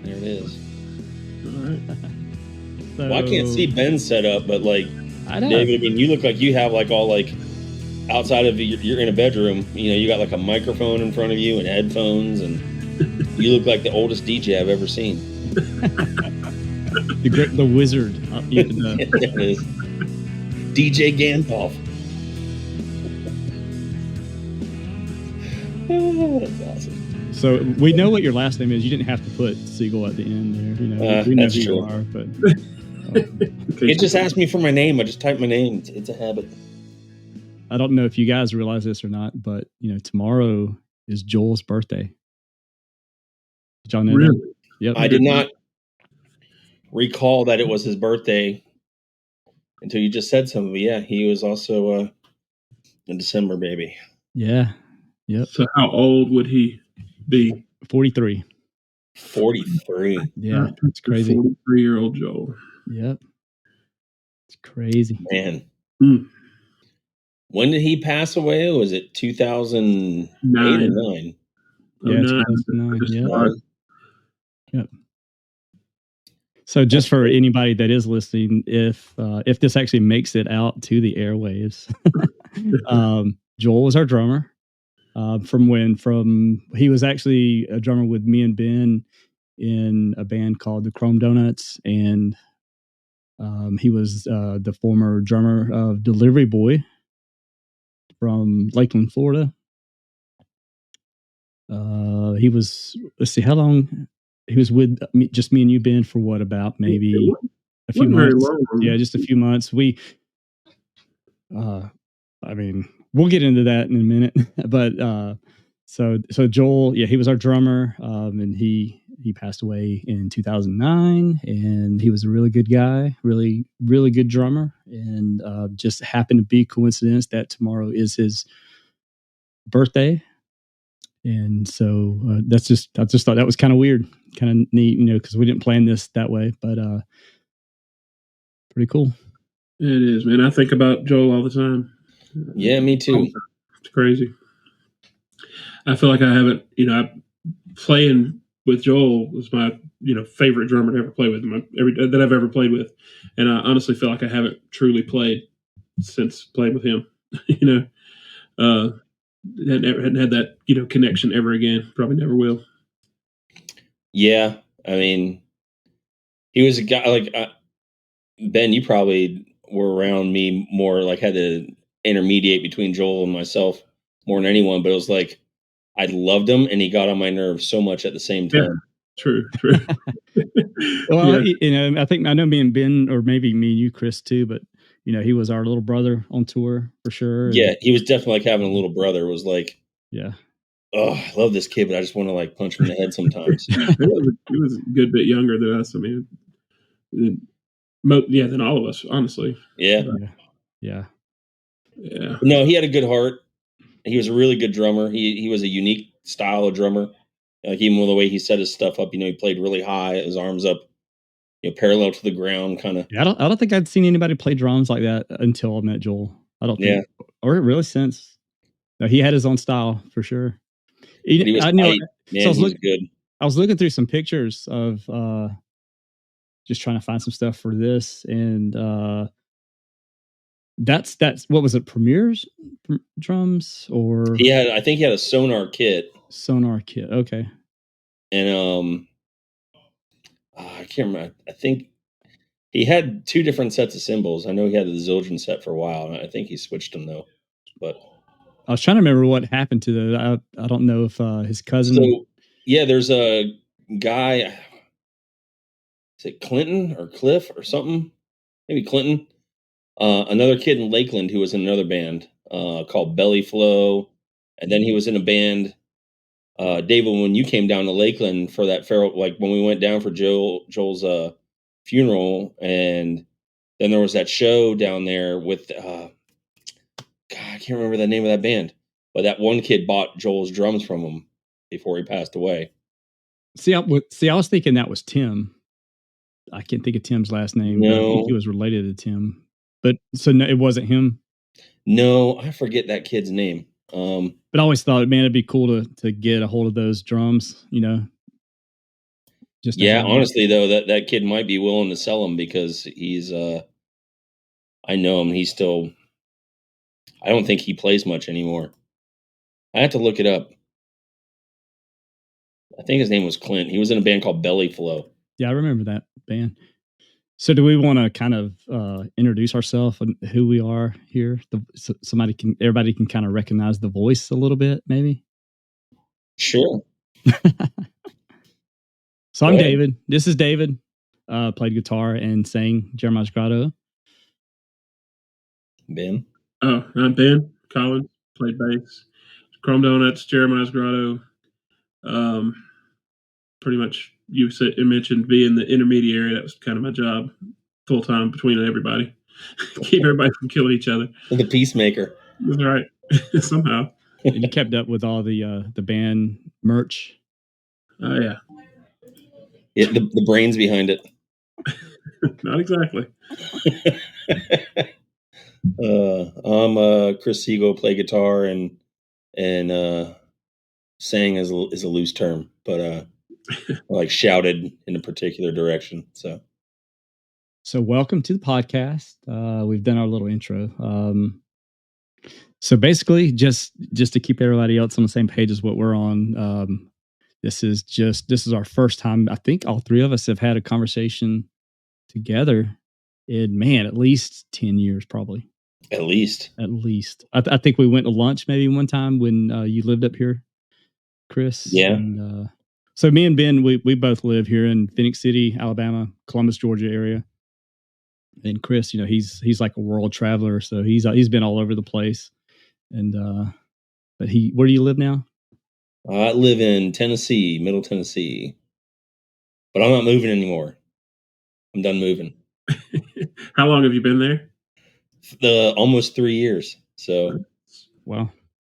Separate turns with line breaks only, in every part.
There it is.
All right.
Well, I can't see Ben's setup, but like,
I know.
David, I mean, you look like you have like all like outside of you're in a bedroom. You know, you got like a microphone in front of you and headphones, and you look like the oldest DJ I've ever seen.
the wizard.
There it is. DJ Gandalf. Oh, that's awesome.
So we know what your last name is. You didn't have to put Siegel at the end there. You know, we know
that's
who
true.
you are, but
It just asked me for my name. I just typed my name. It's a habit.
I don't know if you guys realize this or not, but you know, tomorrow is Joel's birthday. Did y'all know
Really?
that? Yep.
I did not recall that it was his birthday until you just said something. But yeah, he was also a December baby.
Yeah. Yep.
So how old would he be?
43.
43.
Yeah, it's crazy.
43-year-old Joel.
Yep. It's crazy.
Man.
Mm.
When did he pass away? Was it 2008 or 9?
Yeah, 2009. Yeah. Yep. So just for anybody that is listening, if this actually makes it out to the airwaves, Joel was our drummer. From he was actually a drummer with me and Ben in a band called the Chrome Donuts, and he was the former drummer of Delivery Boy from Lakeland, Florida. He was, let's see, how long he was with just me and you, Ben, for what, about maybe a few months? Yeah, just a few months. I mean, we'll get into that in a minute, but so Joel, yeah, he was our drummer, and he passed away in 2009, and he was a really good guy, really good drummer, and just happened to be coincidence that tomorrow is his birthday, and so I just thought that was kind of weird, kind of neat, you know, because we didn't plan this that way, but pretty cool.
It is, man. I think about Joel all the time.
Yeah, me too.
It's crazy. I feel like I haven't, playing with Joel was my, favorite drummer to ever play with, that I've ever played with. And I honestly feel like I haven't truly played since playing with him, hadn't had that, connection ever again. Probably never will.
Yeah. I mean, he was a guy like, Ben, you probably were around me more, like had to intermediate between Joel and myself more than anyone, but it was like I loved him and he got on my nerves so much at the same time.
Yeah, true.
Well, yeah. I know me and Ben, or maybe me and you, Chris, too, but he was our little brother on tour for sure.
Yeah, he was definitely like having a little brother. It was like,
yeah,
oh, I love this kid, but I just want to like punch him in the head sometimes.
He was a good bit younger than us. I mean, than all of us, honestly.
Yeah. No, he had a good heart. He was a really good drummer. He was a unique style of drummer. Like even with the way he set his stuff up, he played really high, his arms up, parallel to the ground, kind of.
Yeah, I don't think I'd seen anybody play drums like that until I met Joel. I don't think, or really since. No, he had his own style for sure.
He was good.
I was looking through some pictures of just trying to find some stuff for this, and that's what was it? Premier's drums, or
I think he had a Sonar kit.
Okay.
And I can't remember. I think he had two different sets of cymbals. I know he had the Zildjian set for a while, and I think he switched them though. But
I was trying to remember what happened to those. I don't know if his cousin.
So yeah, there's a guy. Is it Clinton or Cliff or something? Maybe Clinton. Another kid in Lakeland who was in another band called Belly Flow, and then he was in a band David, when you came down to Lakeland for that farewell, like when we went down for Joel's funeral, and then there was that show down there with God, I can't remember the name of that band, but that one kid bought Joel's drums from him before he passed away.
See, I was thinking that was Tim. I can't think of Tim's last name, but I think he was related to Tim. But so no, it wasn't him.
No, I forget that kid's name.
But I always thought, man, it'd be cool to get a hold of those drums, you know.
Just honestly though, that kid might be willing to sell them because he's I know him. He's still, I don't think he plays much anymore. I have to look it up. I think his name was Clint. He was in a band called Belly Flow.
Yeah, I remember that band. So do we want to kind of introduce ourselves and who we are here? So everybody can kind of recognize the voice a little bit, maybe?
Sure.
So I'm David. This is David. Played guitar and sang Jeremiahs Grotto.
Ben.
Oh, I'm Ben Collins. Played bass. Chrome Donuts, Jeremiahs Grotto. Pretty much, you mentioned being the intermediary. That was kind of my job, full time between everybody. Keep everybody from killing each other.
The peacemaker.
That's right. Somehow.
And you kept up with all the band merch.
Oh yeah.
The brains behind it.
Not exactly.
I'm Chris Siegel, play guitar and sang is a loose term, but like shouted in a particular direction. So
welcome to the podcast. We've done our little intro. So basically, just to keep everybody else on the same page as what we're on. This is our first time. I think all three of us have had a conversation together in, at least 10 years, probably. At least. I think we went to lunch maybe one time when you lived up here, Chris.
Yeah.
And, so me and Ben, we both live here in Phoenix City, Alabama, Columbus, Georgia area. And Chris, he's like a world traveler, so he's been all over the place. And but where do you live now?
I live in Tennessee, Middle Tennessee, but I'm not moving anymore. I'm done moving.
How long have you been there?
Almost 3 years. So,
wow,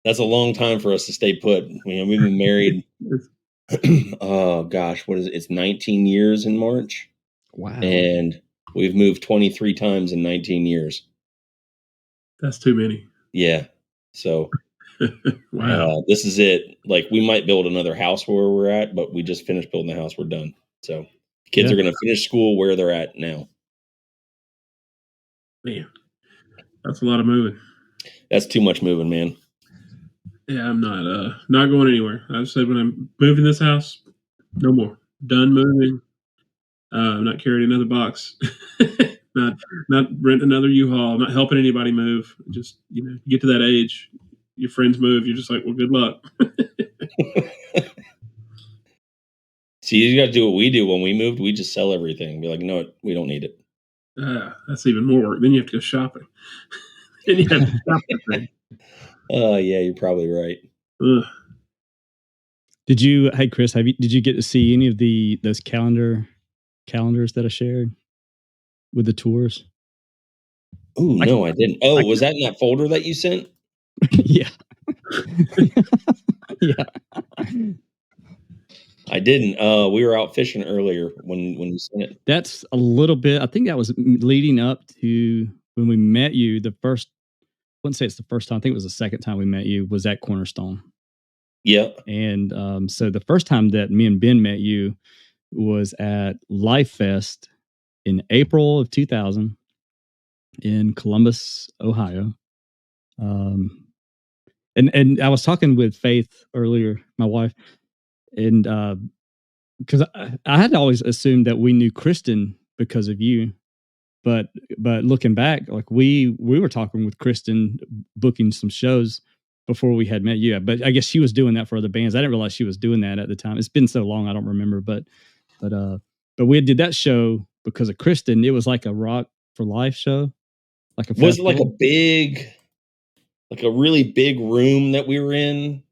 that's a long time for us to stay put. We've been married. Oh gosh, what is it? It's 19 years in March.
Wow, and
we've moved 23 times in 19 years.
That's too many.
Yeah. So.
Wow.
This is it. Like, we might build another house where we're at, but we just finished building the house. We're done. So kids are going to finish school where they're at now.
Man, that's a lot of moving.
That's too much moving, man.
Yeah, I'm not going anywhere. I've said when I'm moving this house, no more. Done moving. I'm not carrying another box. not renting another U-Haul. Not helping anybody move. Just, get to that age. Your friends move, you're just like, well, good luck.
See, you got to do what we do. When we moved, we just sell everything. Be like, no, we don't need it.
That's even more work. Then you have to go shopping. Then you have to shop everything.
Yeah, you're probably right.
Hey Chris, did you get to see any of those calendars that I shared with the tours?
Oh no, I didn't. Oh, was that in that folder that you sent?
Yeah. Yeah. I
didn't. We were out fishing earlier when you sent it.
That's a little bit. I think that was leading up to when we met you. I wouldn't say it's the first time. I think it was the second time we met you was at Cornerstone.
Yeah.
And so the first time that me and Ben met you was at Life Fest in April of 2000 in Columbus, Ohio. And I was talking with Faith earlier, my wife, and because I had always assumed that we knew Kristen because of you, but looking back, like we were talking with Kristen, booking some shows before we had met you. But I guess she was doing that for other bands. I didn't realize she was doing that at the time. It's been so long, I don't remember. But we did that show because of Kristen. It was like a Rock for Life show,
was it like a really big room that we were in?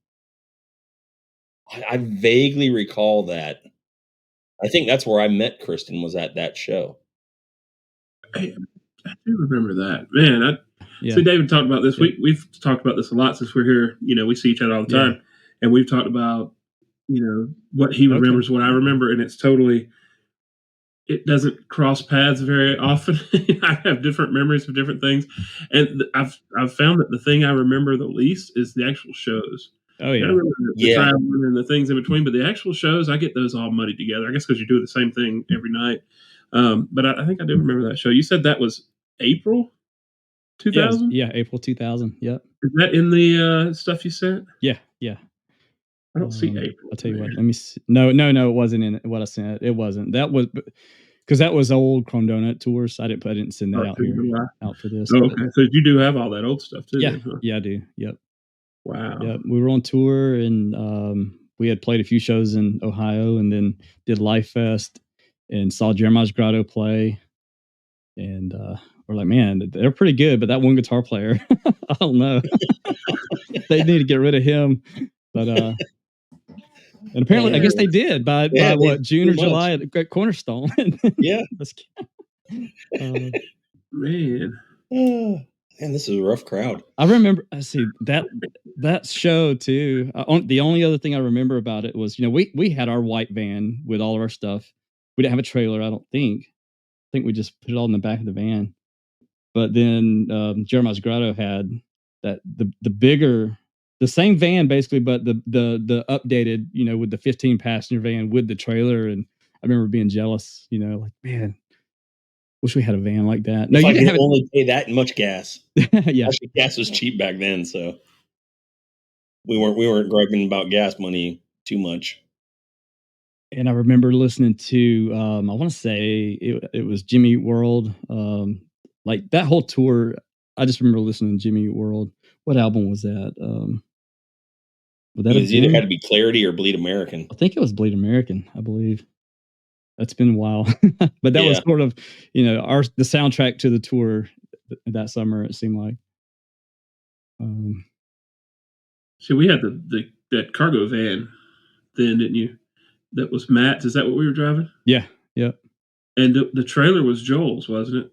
I vaguely recall that. I think that's where I met Kristen, was at that show.
I do remember that, man.
Yeah.
See, David talked about this. We've talked about this a lot since we're here. We see each other all the time, and we've talked about what he remembers, what I remember, and it's totally. It doesn't cross paths very often. I have different memories of different things, and I've found that the thing I remember the least is the actual shows.
Oh yeah,
I remember the traveling and the things in between, but the actual shows, I get those all muddied together. I guess because you do the same thing every night. But I think I do remember that show. You said that was April 2000?
Yeah, April 2000. Yep.
Is that in the stuff you sent?
Yeah.
I don't see April.
I'll tell you what. Let me see. No, it wasn't in what I sent. It wasn't. That was because that was old Chrome Donut tours. I didn't send that out for this.
Oh, okay. So you do have all that old stuff too?
Yeah.
Then, huh?
Yeah, I do. Yep.
Wow.
Yep. We were on tour and we had played a few shows in Ohio and then did Life Fest and saw Jeremiahs Grotto play. And we're like, man, they're pretty good, but that one guitar player, I don't know. They need to get rid of him. But and apparently, I guess they did by what, June or July at Cornerstone.
Yeah.
Man.
Man, this is a rough crowd.
I remember. I see that show too. The only other thing I remember about it was, we had our white van with all of our stuff. We didn't have a trailer, I don't think. I think we just put it all in the back of the van. But then Jeremiahs Grotto had the bigger. The same van basically, but the updated, with the 15 passenger van with the trailer. And I remember being jealous, like, man, wish we had a van like that. No,
you didn't only pay that much gas.
Yeah.
Actually, gas was cheap back then, so we weren't griping about gas money too much.
And I remember listening to I want to say it was Jimmy Eat World. Like that whole tour, I just remember listening to Jimmy Eat World. What album was that?
It was either had to be Clarity or Bleed American.
I think it was Bleed American, I believe. That's been a while. But that was sort of, the soundtrack to the tour that summer, it seemed like.
So we had that cargo van then, didn't you? That was Matt's. Is that what we were driving?
Yeah. Yep.
And the trailer was Joel's, wasn't it?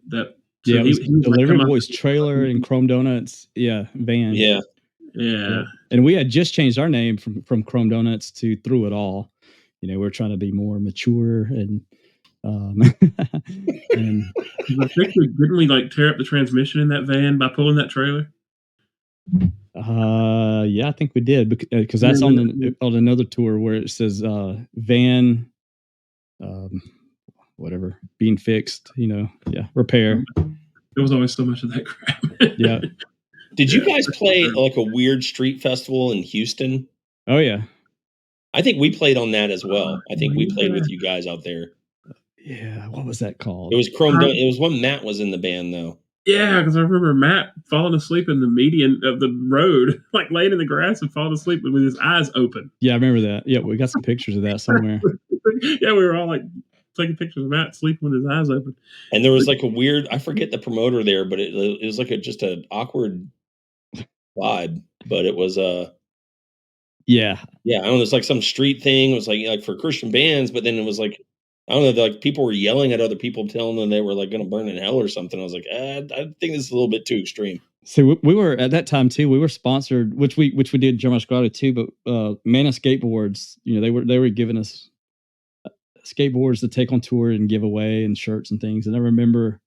It was Delivery Boy's trailer and Chrome Donuts, van.
Yeah.
And we had just changed our name from Chrome Donuts to Through It All. We're trying to be more mature and and
I think didn't we like tear up the transmission in that van by pulling that trailer?
Yeah, I think we did because that's on another tour where it says van whatever being fixed, repair.
There was always so much of that crap.
Yeah.
Did you guys play like a weird street festival in Houston?
Oh yeah.
I think we played on that as well. I think we played with you guys out there.
Yeah, what was that called?
It was Chrome. It was when Matt was in the band, though.
Yeah, because I remember Matt falling asleep in the median of the road, like laying in the grass and falling asleep with his eyes open.
Yeah, I remember that. Yeah, we got some pictures of that somewhere.
Yeah, we were all like taking pictures of Matt sleeping with his eyes open.
And there was like a weird, I forget the promoter there, but it was like just an awkward vibe. But it was
yeah,
I don't know. It's like some street thing. It was like for Christian bands, but then it was like, I don't know, like people were yelling at other people, telling them they were like going to burn in hell or something. I was like, I think this is a little bit too extreme.
So we were at that time too. We were sponsored, which we did Jeremiahs Grotto too. But Mana Skateboards, they were giving us skateboards to take on tour and give away and shirts and things. And I remember,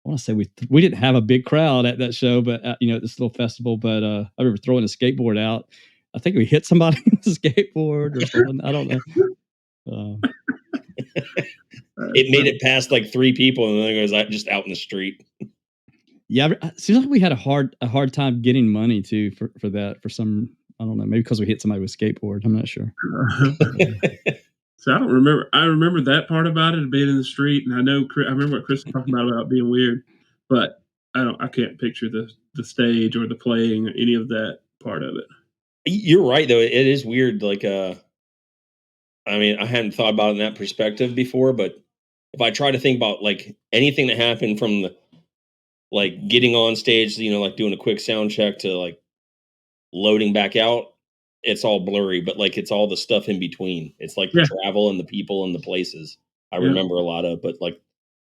I want to say we didn't have a big crowd at that show, but at this little festival. But I remember throwing a skateboard out. I think we hit somebody with a skateboard or something. I don't know.
It made it past like 3 people, and then it was just out in the street.
Yeah, it seems like we had a hard time getting money too for that. For some, I don't know, maybe because we hit somebody with a skateboard. I'm not sure.
So I don't remember. I remember that part about it being in the street, and I remember what Chris was talking about being weird, but I can't picture the stage or the playing or any of that part of it.
You're right, though. It is weird. Like, I mean, I hadn't thought about it in that perspective before, but if I try to think about like anything that happened from the like getting on stage, like doing a quick sound check to like loading back out, it's all blurry, but like it's all the stuff in between. It's like the
Yeah.
travel and the people and the places I
Yeah.
remember a lot of, but like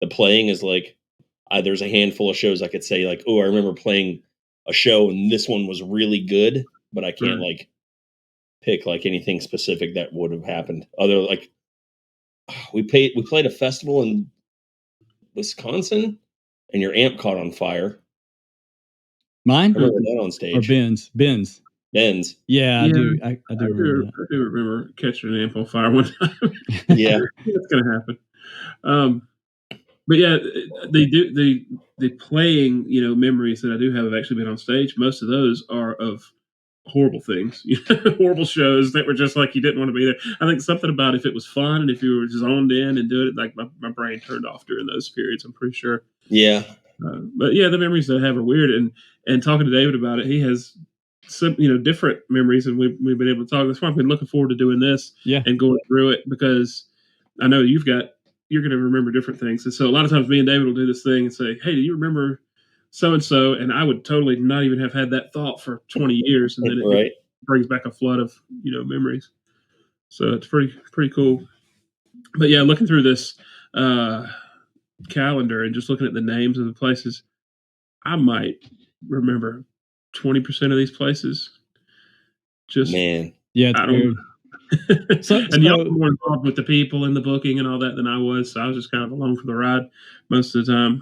the playing is like there's a handful of shows I could say like, oh, I remember playing a show and this one was really good, but I can't
Right.
like pick like anything specific that would have happened. Other like we played a festival in Wisconsin and your amp caught on fire.
Mine
I remember that on
or
stage.
Ben's? Ben's.
Ben's.
Yeah,
Yeah,
I do remember that.
I do remember catching an amp on fire one time.
Yeah.
That's gonna happen. But yeah, they do the playing, memories that I do have actually been on stage. Most of those are of horrible things, horrible shows that were just like you didn't want to be there. I think something about if it was fun and if you were zoned in and doing it, like my brain turned off during those periods. I'm pretty sure.
Yeah.
But yeah, the memories that I have are weird. And talking to David about it, he has some different memories, and we've been able to talk. That's why I've been looking forward to doing this and going through it, because I know you're going to remember different things. And so a lot of times me and David will do this thing and say, hey, do you remember so-and-so? And I would totally not even have had that thought for 20 years. And then it brings back a flood of, memories. So it's pretty cool. But yeah, looking through this calendar and just looking at the names of the places, I might remember 20% of these places. Just,
man.
Yeah, it's weird.
And y'all were more involved with the people and the booking and all that than I was, so I was just kind of along for the ride most of the time.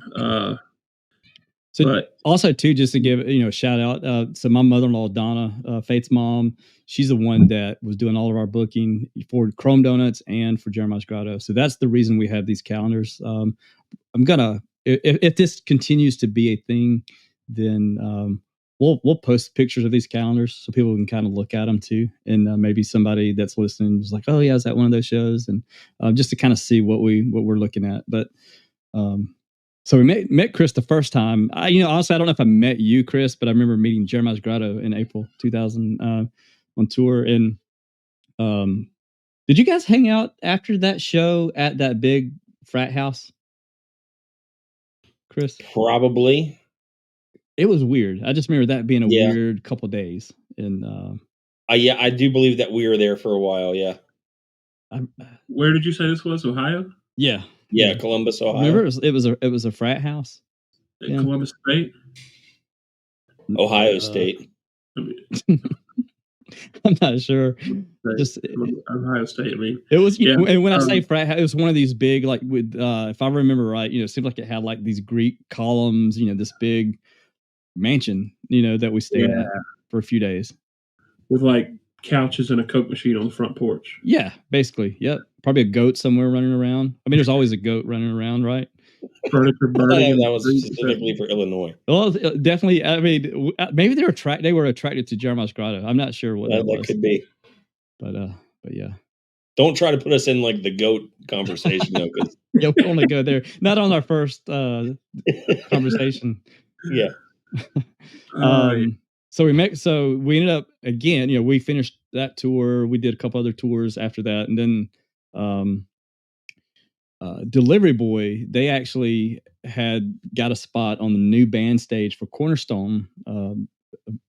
But also too, just to give a shout out. So my mother-in-law Donna, Faith's mom, she's the one that was doing all of our booking for Chrome Donuts and for Jeremiahs Grotto. So that's the reason we have these calendars. I'm gonna if this continues to be a thing, then we'll post pictures of these calendars so people can kind of look at them too, and maybe somebody that's listening is like, oh yeah, is that one of those shows? And just to kind of see what we're looking at. But so we met Chris the first time. Honestly, I don't know if I met you, Chris, but I remember meeting Jeremiahs Grotto in April 2000 on tour. And did you guys hang out after that show at that big frat house, Chris?
Probably.
It was weird. I just remember that being a weird couple days. And
I do believe that we were there for a while. Yeah.
Where did you say this was? Ohio?
Yeah.
Yeah, Columbus, Ohio.
Remember, it was a frat house.
In Columbus State,
Ohio State.
I'm not sure.
Just Ohio State. I mean,
it was. And when I say frat house, it was one of these big, like with, if I remember right, it seemed like it had like these Greek columns. This big mansion, that we stayed at for a few days
with like couches and a Coke machine on the front porch.
Yeah, basically. Yep. Probably a goat somewhere running around. I mean, there's always a goat running around, right?
Furniture burning.
That was specifically for Illinois.
Well, definitely. I mean, maybe they were attracted to Jeremiahs Grotto. I'm not sure what that was.
Could be.
But yeah.
Don't try to put us in like the goat conversation though, because
yeah, we want to go there. Not on our first conversation.
Yeah.
So we ended up again, we finished that tour. We did a couple other tours after that. And then Delivery Boy, they actually had got a spot on the new band stage for Cornerstone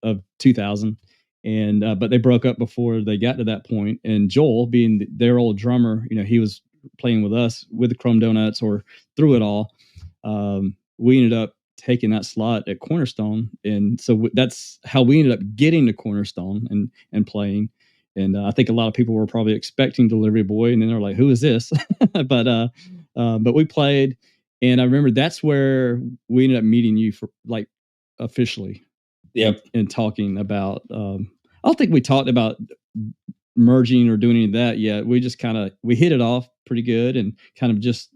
of 2000. And but they broke up before they got to that point. And Joel, being their old drummer, he was playing with us with the Chrome Donuts or through it all. We ended up taking that slot at Cornerstone, and so that's how we ended up getting to Cornerstone and playing. And I think a lot of people were probably expecting Delivery Boy, and then they're like, "Who is this?" but we played, and I remember that's where we ended up meeting you for like officially.
Yep.
And talking about. I don't think we talked about merging or doing any of that yet. We just we hit it off pretty good, and kind of just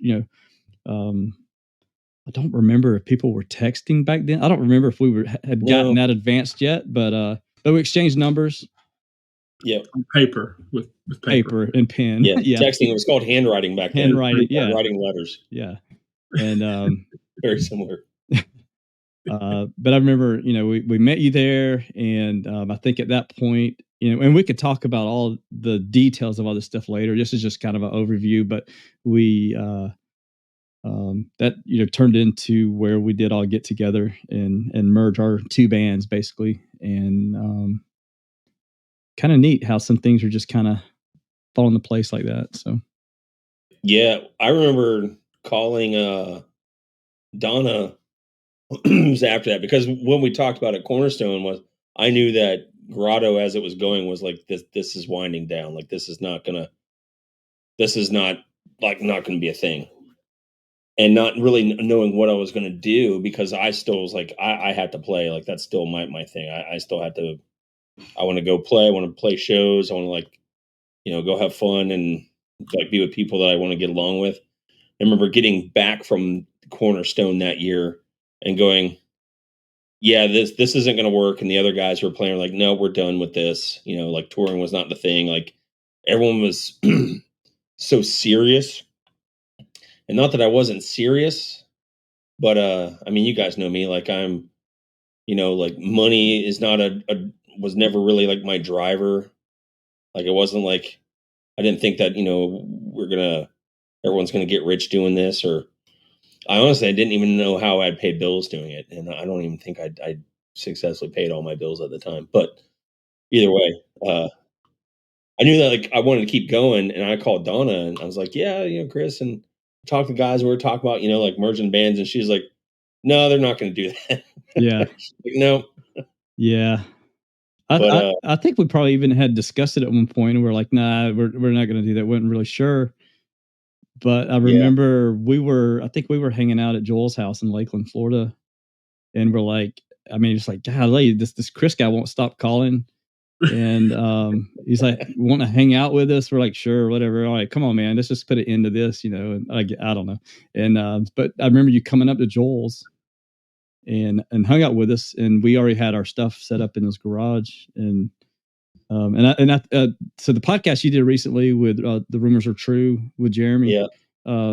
I don't remember if people were texting back then. I don't remember if we had gotten that advanced yet, but we exchanged numbers.
Yeah,
paper with
paper and pen.
Yeah, texting. It was called handwriting back then.
Handwriting, yeah,
writing letters.
Yeah, and
very similar.
But I remember, we met you there, and I think at that point, and we could talk about all the details of all this stuff later. This is just kind of an overview, but we. That turned into where we did all get together and merge our two bands basically, and kind of neat how some things are just kind of fall into place like that. So
Yeah, I remember calling Donna was after that, because when we talked about it, Cornerstone was, I knew that Grotto as it was going was like, this is winding down. Like this is not not gonna be a thing. And not really knowing what I was gonna do, because I still was like, I had to play. Like that's still my thing. I still had to, I want to go play, I want to play shows, I want to like, go have fun and like be with people that I want to get along with. I remember getting back from Cornerstone that year and going, yeah, this isn't going to work. And the other guys who were playing were like, no, we're done with this. Like touring was not the thing. Like everyone was so serious, and not that I wasn't serious, but I mean, you guys know me. Like I'm, like money is not was never really like my driver. Like it wasn't like, I didn't think that everyone's gonna get rich doing this, or I didn't even know how I'd pay bills doing it, and I don't even think I successfully paid all my bills at the time. But either way, I knew that like I wanted to keep going, and I called Donna and I was like, "Yeah, Chris," and talked to guys. We were talking about like merging bands, and she's like, "No, they're not going to do that."
yeah,
Like, no.
yeah.
But
I think we probably even had discussed it at one point, and we're like, nah, we're not going to do that. Wasn't really sure. But I
yeah,
remember I think we were hanging out at Joel's house in Lakeland, Florida, and we're like, I mean, it's like, golly, this Chris guy won't stop calling, and he's like, want to hang out with us? We're like, sure, whatever. All right, come on, man, let's just put an end to this, And I don't know, and but I remember you coming up to Joel's and hung out with us, and we already had our stuff set up in his garage, and so the podcast you did recently with The Rumors Are True with Jeremy,
yeah,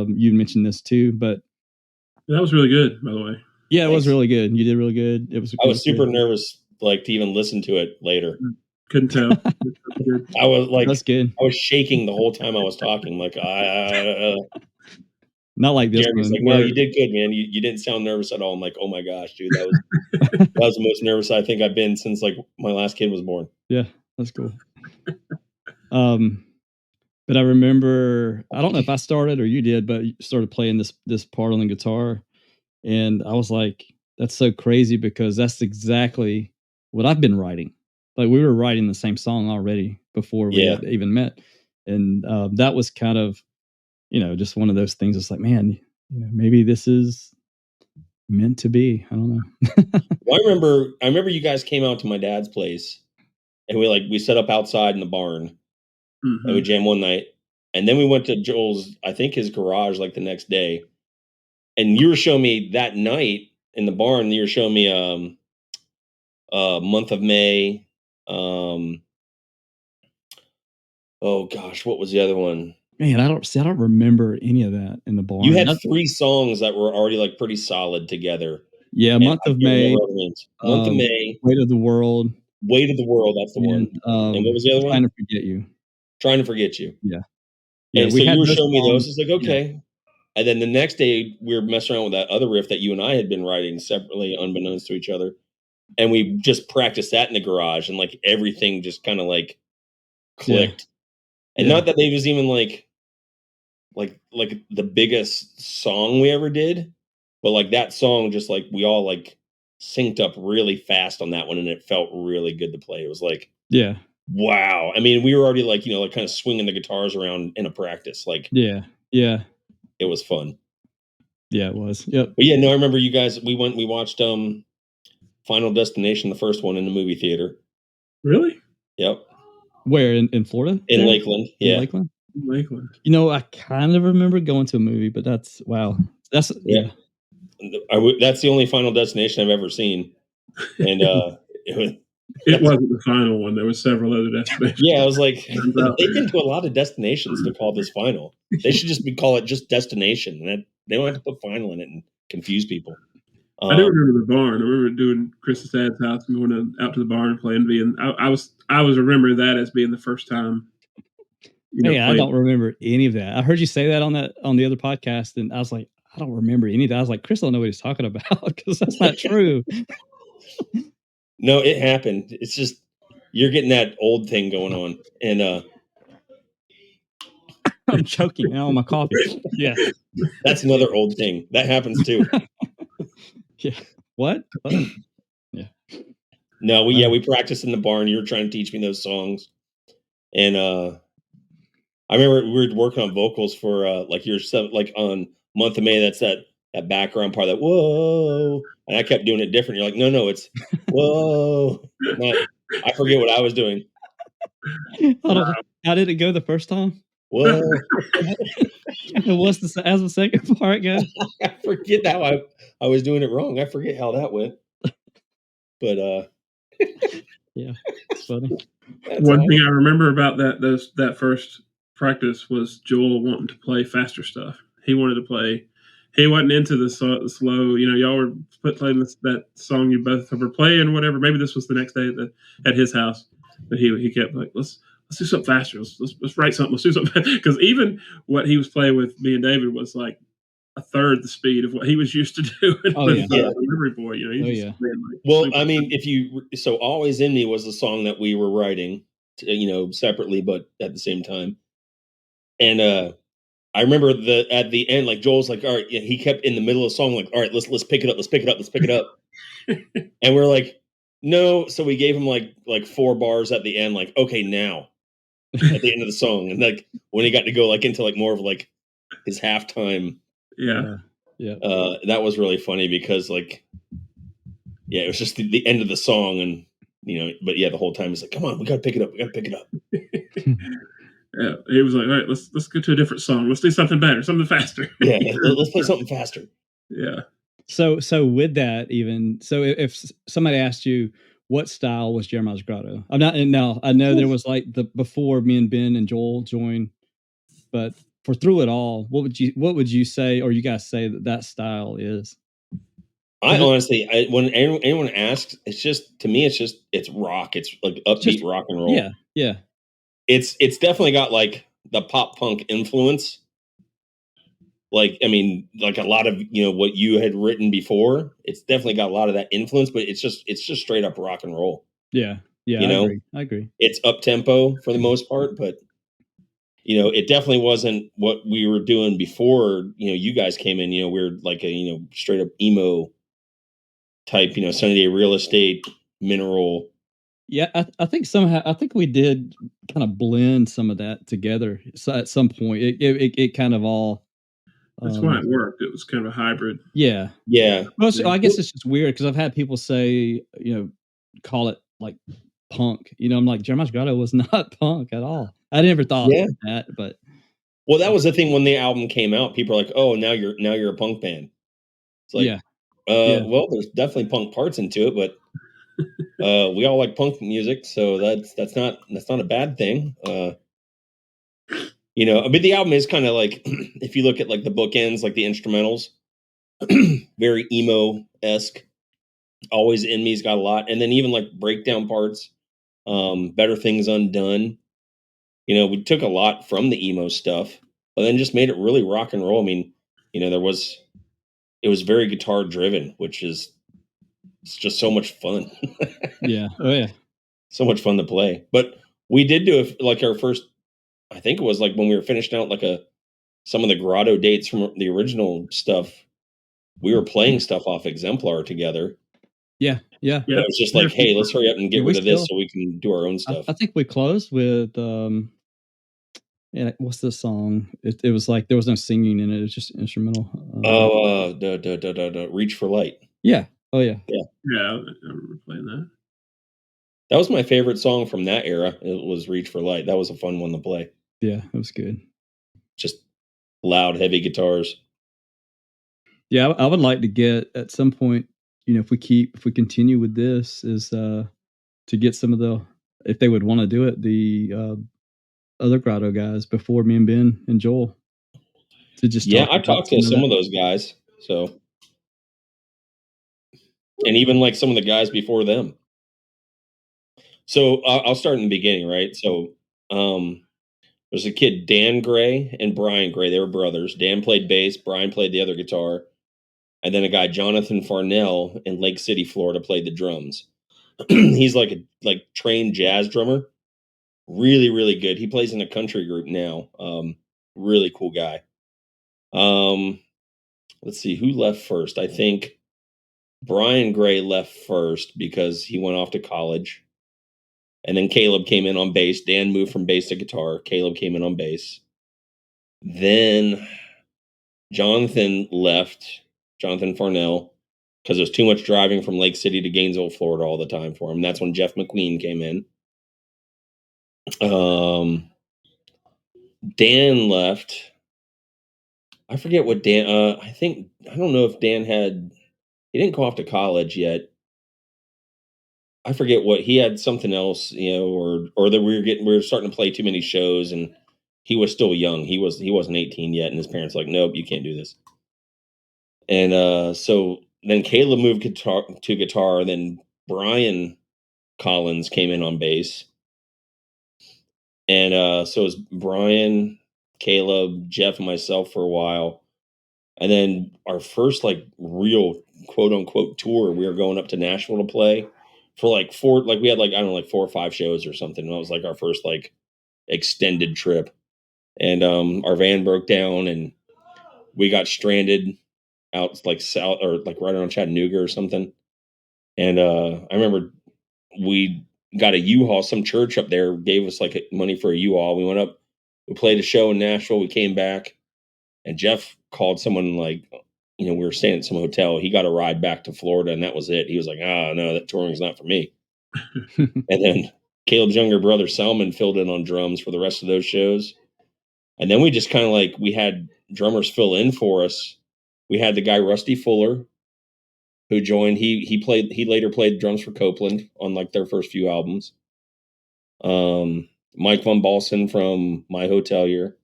you mentioned this too, but
That was really good, by the way.
yeah, it
thanks.
was really good. You did really good.
I was super nervous, like to even listen to it later.
Couldn't tell.
I was like,
That's good.
I was shaking the whole time I was talking. Like,
not like this
Jeremy's
one.
like, no, you did good, man. You didn't sound nervous at all. I'm like, oh my gosh, dude, that was the most nervous I think I've been since like my last kid was born.
Yeah, that's cool. But I remember, I don't know if I started or you did, but you started playing this part on the guitar, and I was like, that's so crazy, because that's exactly what I've been writing. Like we were writing the same song already before we had even met, and that was kind of, just one of those things. It's like, man, maybe this is meant to be. I don't know.
Well, I remember you guys came out to my dad's place, and we set up outside in the barn, and we jammed one night, and then we went to Joel's, I think his garage, like the next day, and you were showing me that night in the barn. You were showing me Month of May. Oh gosh, what was the other one?
Man, I don't remember any of that in the barn.
You had 3 songs that were already like pretty solid together.
Yeah, Month of May.
Month of May.
Weight of the World.
Weight of the World, that's the one. And what was the other one?
Trying to Forget You.
Trying to Forget You.
Yeah.
And so you were showing me those. It's like, okay. Yeah. And then the next day we were messing around with that other riff that you and I had been writing separately, unbeknownst to each other. And we just practiced that in the garage, and like everything just kind of like clicked. Yeah. And not that it was even like the biggest song we ever did, but like that song, just like we all like synced up really fast on that one, and it felt really good to play. It was like,
yeah,
wow. I mean, we were already like, like kind of swinging the guitars around in a practice. Like,
yeah,
it was fun.
Yeah, it was. Yep.
But yeah, no, I remember you guys. We watched Final Destination, the first one, in the movie theater.
Really?
Yep.
Where in Florida?
In Lakeland. Yeah.
In Lakeland. I kind of remember going to a movie, but that's wow. That's yeah.
That's the only Final Destination I've ever seen, and
it wasn't the final one. There were several other destinations.
Yeah, I was like, they've been to a lot of destinations to call this final. They should just call it just Destination, and they don't have to put final in it and confuse people.
I do remember the barn. I remember doing Chris's dad's house and going out to the barn and playing V, and I was remembering that as being the first time.
Hey, I don't remember any of that. I heard you say that on the other podcast, and I was like, I don't remember any of that. I was like, Chris don't know what he's talking about, because that's not true.
No, it happened. It's just You're getting that old thing going on, and
I'm choking now on my coffee. Yeah.
that's another old thing that happens too.
Yeah. What? Yeah.
No, we practiced in the barn. You were trying to teach me those songs, and I remember we were working on vocals for like your stuff, like on Month of May. That's that background part, that whoa, and I kept doing it different. You're like, no, it's whoa. Not, I forget what I was doing.
How did it go the first time?
Whoa.
What's as the second part go?
I forget how I was doing it wrong. I forget how that went. But
yeah, it's funny.
One thing I remember about that first practice was Joel wanting to play faster stuff. He wanted to play. He wasn't into the slow. Y'all were playing that song you both were playing, whatever. Maybe this was the next day at his house, but he kept like, let's do something faster. Let's write something. Let's do something, because even what he was playing with me and David was like a third the speed of what he was used to doing.
Oh,
with
yeah.
Delivery Boy.
Well, I mean, so Always In Me was the song that we were writing, separately, but at the same time. And I remember at the end, like Joel's like, all right, yeah, he kept in the middle of the song, like, all right, let's pick it up. And we're like, no. So we gave him like 4 bars at the end, like, okay, now at the end of the song. And like when he got to go like into like more of like his halftime.
Yeah.
That was really funny because like, yeah, it was just the end of the song, and but yeah, the whole time he's like, come on, we gotta pick it up.
Yeah, he was like, all right, let's go to a different song. Let's do something better, something faster.
Yeah, let's play something faster.
Yeah.
So with that, if somebody asked you what style was Jeremiahs Grotto, I know there was like before me and Ben and Joel joined, but for through it all, what would you say, or you guys say that style is?
I honestly, when anyone asks, it's just, to me, it's rock. It's like upbeat rock and roll.
Yeah.
It's definitely got like the pop punk influence. Like, I mean, like a lot of what you had written before. It's definitely got a lot of that influence, but it's just straight up rock and roll.
Yeah. I agree.
It's up tempo for the most part, but it definitely wasn't what we were doing before. You guys came in. We were like a straight up emo type, Sunny Day Real Estate, Mineral.
Yeah, I think we did kind of blend some of that together. So at some point, it kind of all.
That's why it worked. It was kind of a hybrid.
Yeah.
Well, I guess it's just weird because I've had people say, call it like punk. I'm like, Jeremiahs Grotto was not punk at all. I never thought that, but.
Well, that was the thing when the album came out. People are like, "Oh, now you're a punk band." It's like, well, there's definitely punk parts into it, but we all like punk music, so that's not a bad thing. But the album is kind of like, if you look at like the bookends, like the instrumentals, very emo-esque. Always In Me's got a lot, and then even like breakdown parts, Better Things Undone. We took a lot from the emo stuff, but then just made it really rock and roll. I mean, it was very guitar driven, which is, it's just so much fun.
Yeah. Oh yeah.
So much fun to play. But we did do like our first, I think it was like when we were finishing out like some of the Grotto dates from the original stuff. We were playing stuff off Exemplar together.
Yeah.
It was just like, hey, let's hurry up and get rid of this so we can do our own stuff.
I think we closed with what's the song? It was like there was no singing in it. It was just instrumental.
Reach for Light.
Yeah. Oh yeah.
Yeah, I remember playing that.
That was my favorite song from that era. It was Reach for Light. That was a fun one to play.
Yeah, it was good.
Just loud, heavy guitars.
Yeah, I would like to get at some point, if we continue with this, is to get some of if they would want to do it, the other Grotto guys before me and Ben and Joel to just
I talked to some of those guys, so, and even like some of the guys before them. So I'll start in the beginning, right? So there's a kid, Dan Gray and Brian Gray. They were brothers. Dan played bass, Brian played the other guitar, and then a guy, Jonathan Farnell, in Lake City, Florida, played the drums. He's like a trained jazz drummer. Really, really good. He plays in a country group now. Really cool guy. Let's see who left first. I think Brian Gray left first because he went off to college. And then Caleb came in on bass. Dan moved from bass to guitar. Caleb came in on bass. Then Jonathan left, Jonathan Farnell, because it was too much driving from Lake City to Gainesville, Florida all the time for him. That's when Jeff McQueen came in. Dan left. I forget what Dan, I don't know if Dan he didn't go off to college yet. I forget what he had, something else, or that we were starting to play too many shows, and he was still young. He wasn't 18 yet, and his parents were like, nope, you can't do this. And so then Caleb moved to guitar. Then Brian Collins came in on bass, and so it was Brian, Caleb, Jeff, and myself for a while. And then our first real quote unquote tour, we were going up to Nashville to play for we had I don't know, 4 or 5 shows or something. And that was our first extended trip. And our van broke down and we got stranded out south or right around Chattanooga or something. And I remember we got a U-Haul. Some church up there gave us money for a U-Haul. We went up, we played a show in Nashville. We came back, and Jeff called someone we were staying at some hotel. He got a ride back to Florida, and that was it. He was like, no, that touring's not for me. And then Caleb's younger brother, Salman, filled in on drums for the rest of those shows. And then we just kind of we had drummers fill in for us. We had the guy, Rusty Fuller, who joined. He later played drums for Copeland on their first few albums. Mike Von Balsen from My Hotelier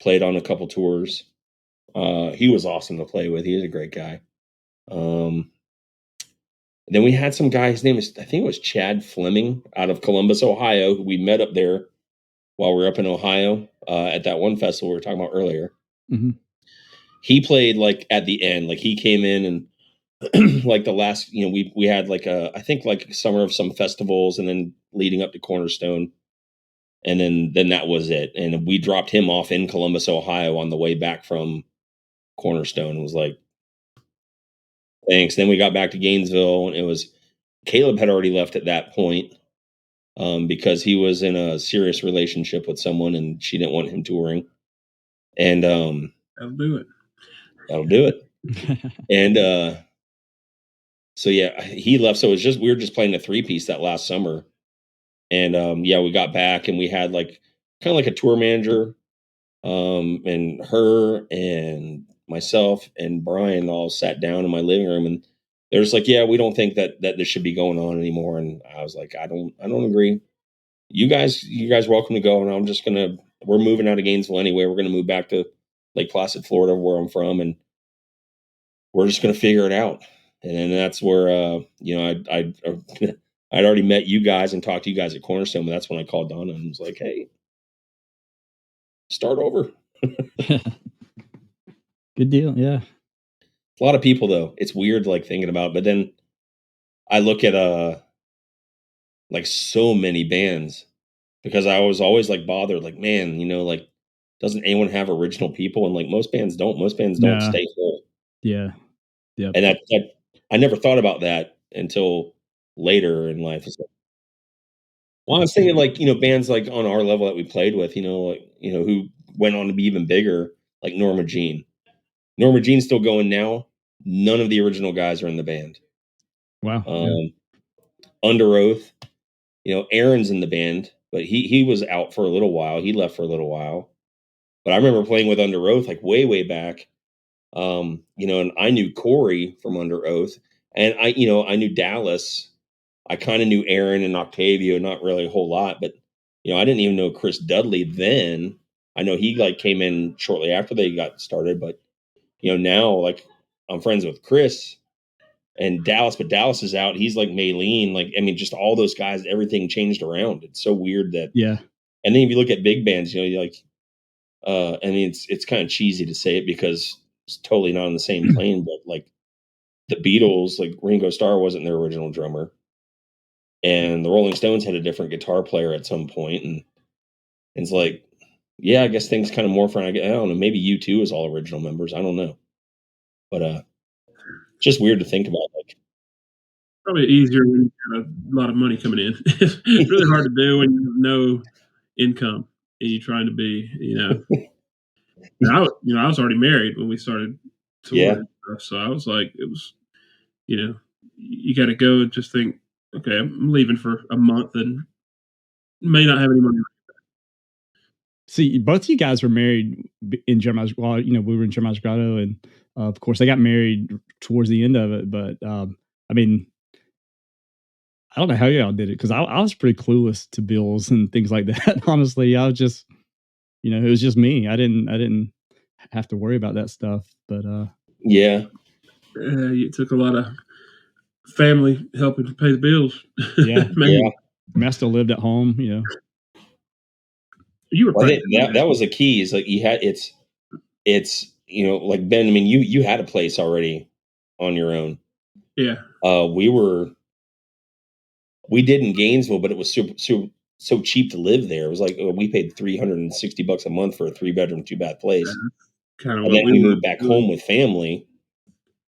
played on a couple tours. He was awesome to play with. He was a great guy. Then we had some guy, his name is, I think it was Chad Fleming out of Columbus, Ohio, who we met up there while we were up in Ohio at that one festival we were talking about earlier.
Mm-hmm.
He played at the end, he came in and the last, we had I think summer of some festivals and then leading up to Cornerstone. And then that was it. And we dropped him off in Columbus, Ohio on the way back from Cornerstone. It was thanks. Then we got back to Gainesville, and Caleb had already left at that point because he was in a serious relationship with someone and she didn't want him touring. And
that'll do it.
That'll do it. And so yeah, he left. So we were just playing a 3-piece that last summer. And we got back and we had kind of a tour manager, and her and myself and Brian all sat down in my living room, and they're just we don't think that this should be going on anymore. And I was like, I don't agree. You guys welcome to go. And we're moving out of Gainesville anyway. We're going to move back to Lake Placid, Florida, where I'm from. And we're just going to figure it out. And then that's where, I'd already met you guys and talked to you guys at Cornerstone, but that's when I called Donna and was like, hey, start over.
Good deal. Yeah.
A lot of people, though. It's weird, thinking about it. But then I look at, so many bands, because I was always bothered, man, doesn't anyone have original people? And most bands don't. Most bands don't stay full.
Yeah. Yeah.
And that I never thought about that until later in life. Well, I was thinking bands on our level that we played with, who went on to be even bigger, like Norma Jean. Norma Jean's still going now. None of the original guys are in the band.
Wow.
Under Oath, Aaron's in the band, but he was out for a little while. He left for a little while. But I remember playing with Under Oath way, way back. And I knew Corey from Under Oath, and I knew Dallas. I kind of knew Aaron and Octavio, not really a whole lot, but I didn't even know Chris Dudley then. I know he came in shortly after they got started, but now I'm friends with Chris and Dallas, but Dallas is out. He's Maylene, just all those guys, everything changed around. It's so weird that,
yeah.
And then if you look at big bands, it's kind of cheesy to say it because it's totally not on the same plane, but the Beatles, Ringo Starr wasn't their original drummer. and the Rolling Stones had a different guitar player at some point, and it's like, yeah, I guess things kind of morph around. I don't know, maybe U2 is all original members. I don't know, but just weird to think about. Like,
Probably easier when you have a lot of money coming in. It's really hard to do when you have no income and you're trying to be, And I was already married when we started touring
yeah,
and stuff, so I was like, it was, you got to go and just think, okay, I'm leaving for a month and may not have any money.
See, both of you guys were married in Jeremiahs. Well, we were in Jeremiahs Grotto, and of course, they got married towards the end of it. But I mean, I don't know how y'all did it because I was pretty clueless to bills and things like that. Honestly, I was just, it was just me. I didn't have to worry about that stuff. But
yeah,
It took a lot of family helping to pay the bills.
Yeah,
yeah.
I mean, I still lived at home.
You were
Well, I think
practicing.
that was the key. Is like you had it's like Ben. I mean, you had a place already on your own.
Yeah.
We did in Gainesville, but it was so cheap to live there. It was like we paid $360 a month for a 3-bedroom, 2-bath place,
Kind of
and
what
then
we
we
were
moved back
doing.
home with family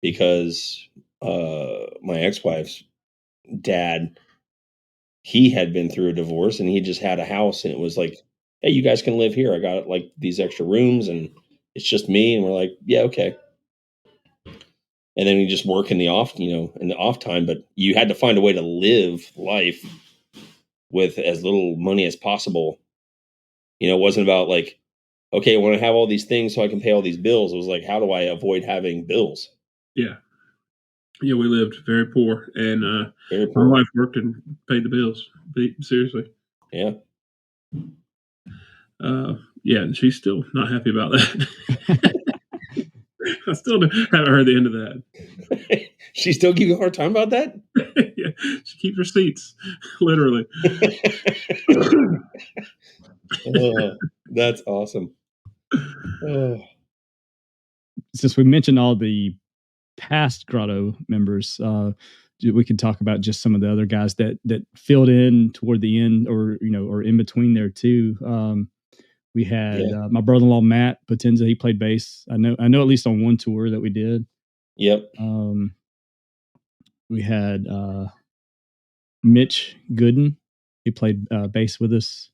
because my ex-wife's dad, he had been through a divorce and he just had a house, and it was like, hey, you guys can live here. I got like these extra rooms, and it's just me. And we're like, yeah, okay. And then we just work in the off time, but you had to find a way to live life with as little money as possible. It wasn't about like, okay, I want to have all these things so I can pay all these bills. It was like, how do I avoid having bills?
Yeah. Yeah, we lived very poor, and
Very
my
poor.
wife worked and paid the bills. Seriously.
Yeah.
Yeah, and she's still not happy about that. I still haven't heard the end of that.
She still give you a hard time about that?
Yeah, she keeps receipts, literally.
Oh, that's awesome. Oh.
Since we mentioned all the past Grotto members, we could talk about just some of the other guys that filled in toward the end, or in between there too. We had my brother-in-law Matt Potenza. He played bass. I know at least on one tour that we did.
Yep.
We had Mitch Gooden. He played bass with us.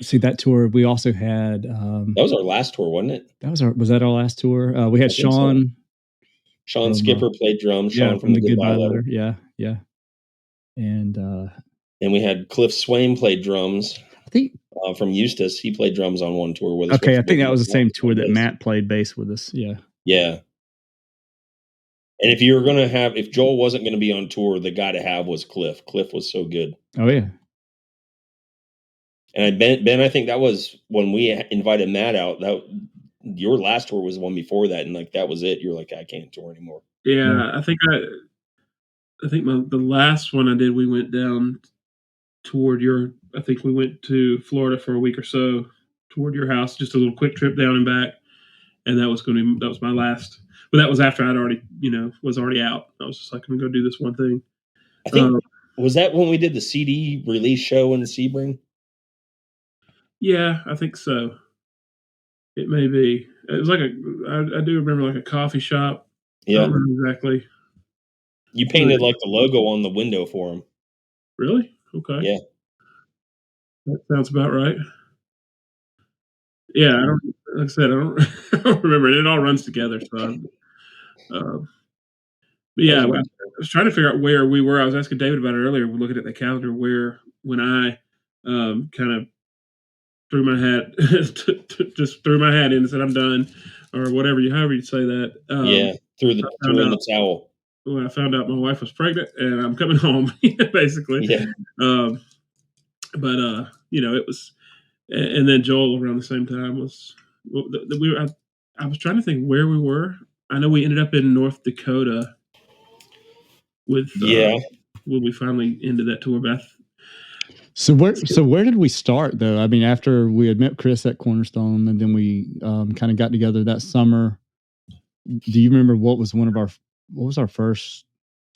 See that tour. We also had
that was our last tour, wasn't it?
Was that our last tour? We had Sean.
So. Sean Skipper played drums.
Yeah,
Sean from the Goodbye Letter.
Yeah. And
we had Cliff Swain played drums.
I think
from Eustis, he played drums on one tour with us.
Okay, I think that was the same tour that Matt played bass with us. Yeah.
Yeah. And if Joel wasn't going to be on tour, the guy to have was Cliff. Cliff was so good.
Oh yeah.
And Ben, I think that was when we invited Matt out. That your last tour was the one before that, and like that was it. You're like, I can't tour anymore.
Yeah, I think the last one I did, we went down toward I think we went to Florida for a week or so toward your house, just a little quick trip down and back. And that was my last, but that was after I'd already, was already out. I was just like, I'm going to go do this one thing.
I think, was that when we did the CD release show in Sebring?
Yeah, I think so. It may be. It was like I do remember like a coffee shop.
Yeah.
I don't remember exactly.
You painted like the logo on the window for him.
Really? Okay.
Yeah.
That sounds about right. Yeah, like I said, I don't remember it. It all runs together. So, but yeah, I was trying to figure out where we were. I was asking David about it earlier. We're looking at the calendar when I kind of threw my hat, just threw my hat in and said I'm done, or however you say that.
Threw in the towel.
When I found out my wife was pregnant and I'm coming home, basically.
Yeah.
But it was, and then Joel around the same time was. I was trying to think where we were. I know we ended up in North Dakota with when we finally ended that tour. But
So where did we start though? I mean, after we had met Chris at Cornerstone, and then we kind of got together that summer. Do you remember what was our first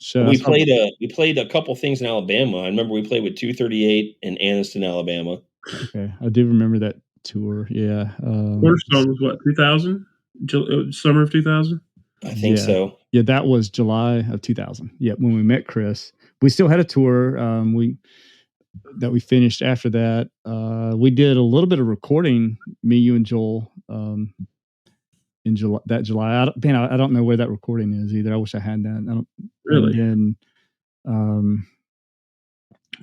show.
We played a couple things in Alabama. I remember we played with 238 in Anniston, Alabama.
Okay, I do remember that tour. Yeah,
Cornerstone was what, 2000? Summer of 2000.
I think so.
Yeah, that was July of 2000. Yeah, when we met Chris, we still had a tour. We finished after that. We did a little bit of recording, me, you, and Joel. In July, I don't know where that recording is either. I wish I had that. I don't
really.
And then,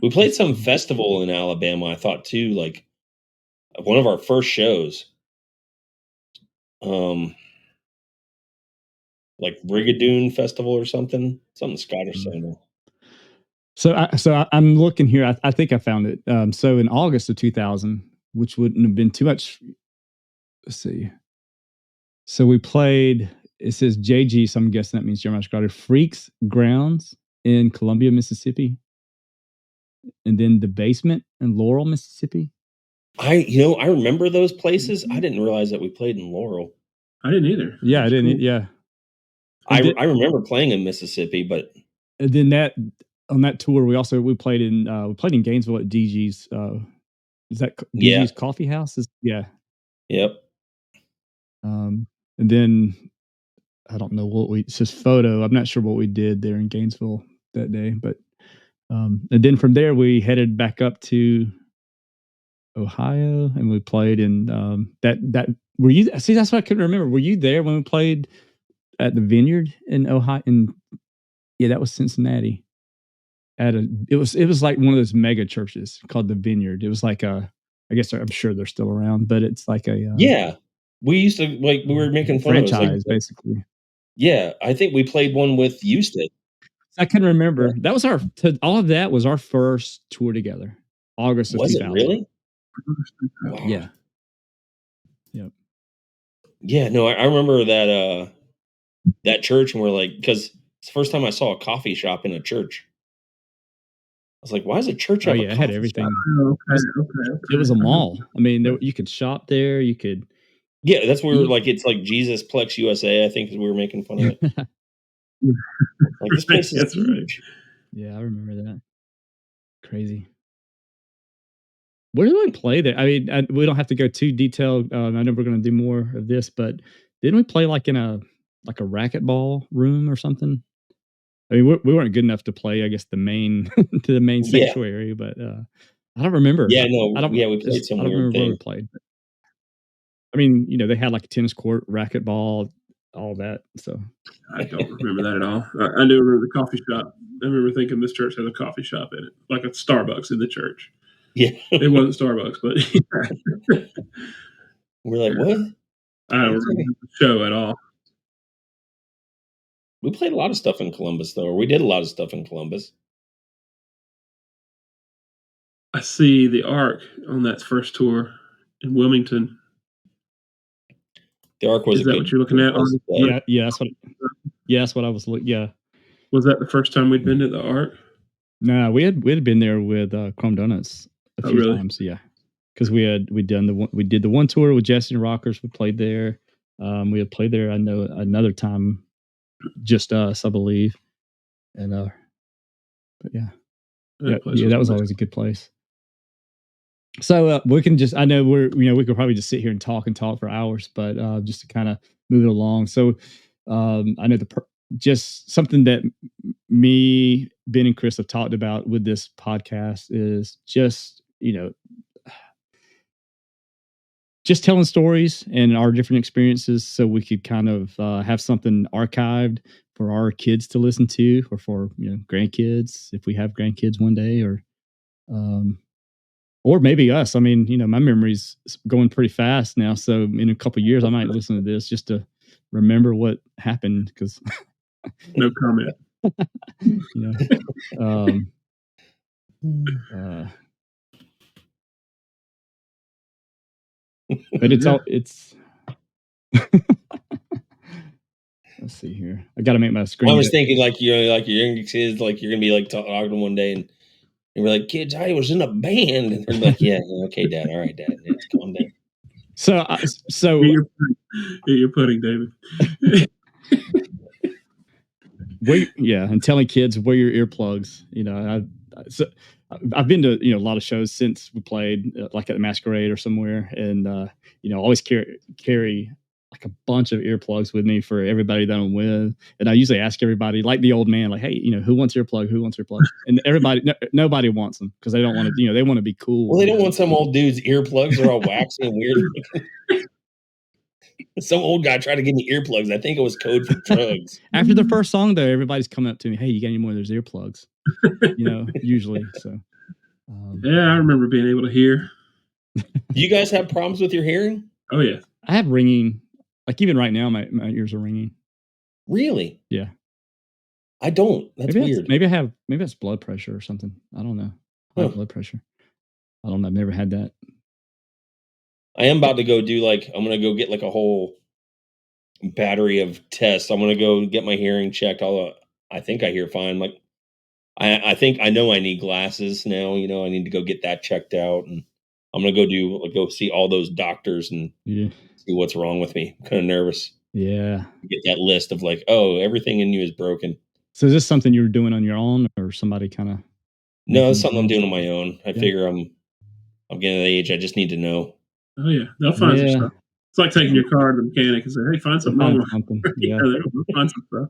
we played some festival in Alabama, I thought too, like one of our first shows. Like Brigadoon Festival or something Scottish somewhere.
So I'm looking here. I think I found it. So in August of 2000, which wouldn't have been too much. Let's see. So we played. It says JG, so I'm guessing that means Jeremiahs Grotto. Freaks Grounds in Columbia, Mississippi, and then the Basement in Laurel, Mississippi.
I remember those places. I didn't realize that we played in Laurel.
I didn't either.
Yeah, I didn't. Cool. Yeah.
I remember playing in Mississippi, but
and then on that tour we played in Gainesville at DG's. Is that DG's Coffee House? Yeah.
Yep.
And then I don't know it's just photo. I'm not sure what we did there in Gainesville that day, but and then from there we headed back up to Ohio and we played in that. Were you? See, that's what I couldn't remember. Were you there when we played at the Vineyard in Ohio? Yeah, that was Cincinnati. It was like one of those mega churches called the Vineyard. It was like I guess I'm sure they're still around, but it's like a
we used to we were making fun
franchise
of it,
basically.
Yeah, I think we played one with Houston.
I can remember that was all of that was our first tour together. August of 2000.
Was it really?
Wow. Yeah. Yep.
Yeah, no, I remember that church, and we're like, because it's the first time I saw a coffee shop in a church. I was like, why is a church have a
it had everything. Okay. It was a mall. I mean, you could shop there. You could.
Yeah, that's where we were like, it's like Jesus Plex USA, I think, because we were making fun of it. Like, this place is huge.
Yeah, I remember that. Crazy. Where did we play there? I mean, we don't have to go too detailed. I know we're going to do more of this, but didn't we play like in a racquetball room or something? I mean, we weren't good enough to play, I guess, the main sanctuary, but I don't remember.
Yeah, no, we played some weird thing. I don't remember where we
played. But, I mean, they had like a tennis court, racquetball, all that. So
I don't remember that at all. I do remember the coffee shop. I remember thinking this church has a coffee shop in it, like a Starbucks in the church.
Yeah,
it wasn't Starbucks, but
we're like, what?
I don't remember the show at all.
We played a lot of stuff in Columbus, though, or we did a lot of stuff in Columbus.
I see the Ark on that first tour in Wilmington.
The Ark was.
Is that what you're looking at?
Yeah, that's what I was looking. Yeah.
Was that the first time we'd been to the Ark?
No, we had been there with Chrome Donuts a few times. Yeah, because we did the one tour with Jesse and Rockers. We played there. We had played there. I know another time, just us, I believe. And but yeah, that was always a good place. So we can just, I know we could probably just sit here and talk for hours, but just to kind of move it along. So I know just something that me, Ben, and Chris have talked about with this podcast is just, just telling stories and our different experiences so we could kind of have something archived for our kids to listen to, or for, grandkids, if we have grandkids one day, or maybe us. I mean, my memory's going pretty fast now. So in a couple of years, I might listen to this just to remember what happened. Because
no comment.
But it's. Let's see here. I got to make my screen.
I was thinking like your young kids, like you're gonna be like talking to them one day and. And we're like, kids, I was in a band. And they're like, yeah, okay, Dad. All right, Dad. Let's calm down.
So you're pudding, David.
and telling kids wear your earplugs. I've been to a lot of shows since we played, like at the Masquerade or somewhere, and always carry like a bunch of earplugs with me for everybody that I'm with, and I usually ask everybody, like the old man, like, hey, who wants earplug? Who wants earplug? And nobody wants them because they don't want to, they want to be cool.
Well, they don't want some old dude's earplugs. They're all waxy and weird. Some old guy tried to give me earplugs. I think it was code for drugs.
After the first song, though, everybody's coming up to me, hey, you got any more of those earplugs? Usually. So.
Yeah, I remember being able to hear.
Do you guys have problems with your hearing?
Oh, yeah.
I have ringing. Like even right now, my ears are ringing.
Really?
Yeah.
I don't. That's weird.
Maybe it's blood pressure or something. I don't know. High blood pressure. I don't know. I've never had that.
I am about to go do I'm going to go get a whole battery of tests. I'm going to go get my hearing checked. I think I hear fine. I think I know I need glasses now. I need to go get that checked out, and I'm going to go see all those doctors and see what's wrong with me. I'm kind of nervous.
Yeah.
Get that list of everything in you is broken.
So is this something you were doing on your own, or somebody kind of?
No, it's something I'm doing on my own. I figure I'm getting to the age I just need to know.
Oh yeah, they'll find some stuff. It's like taking your car to the mechanic and say, "Hey, find something wrong."
Yeah,
they'll find some stuff.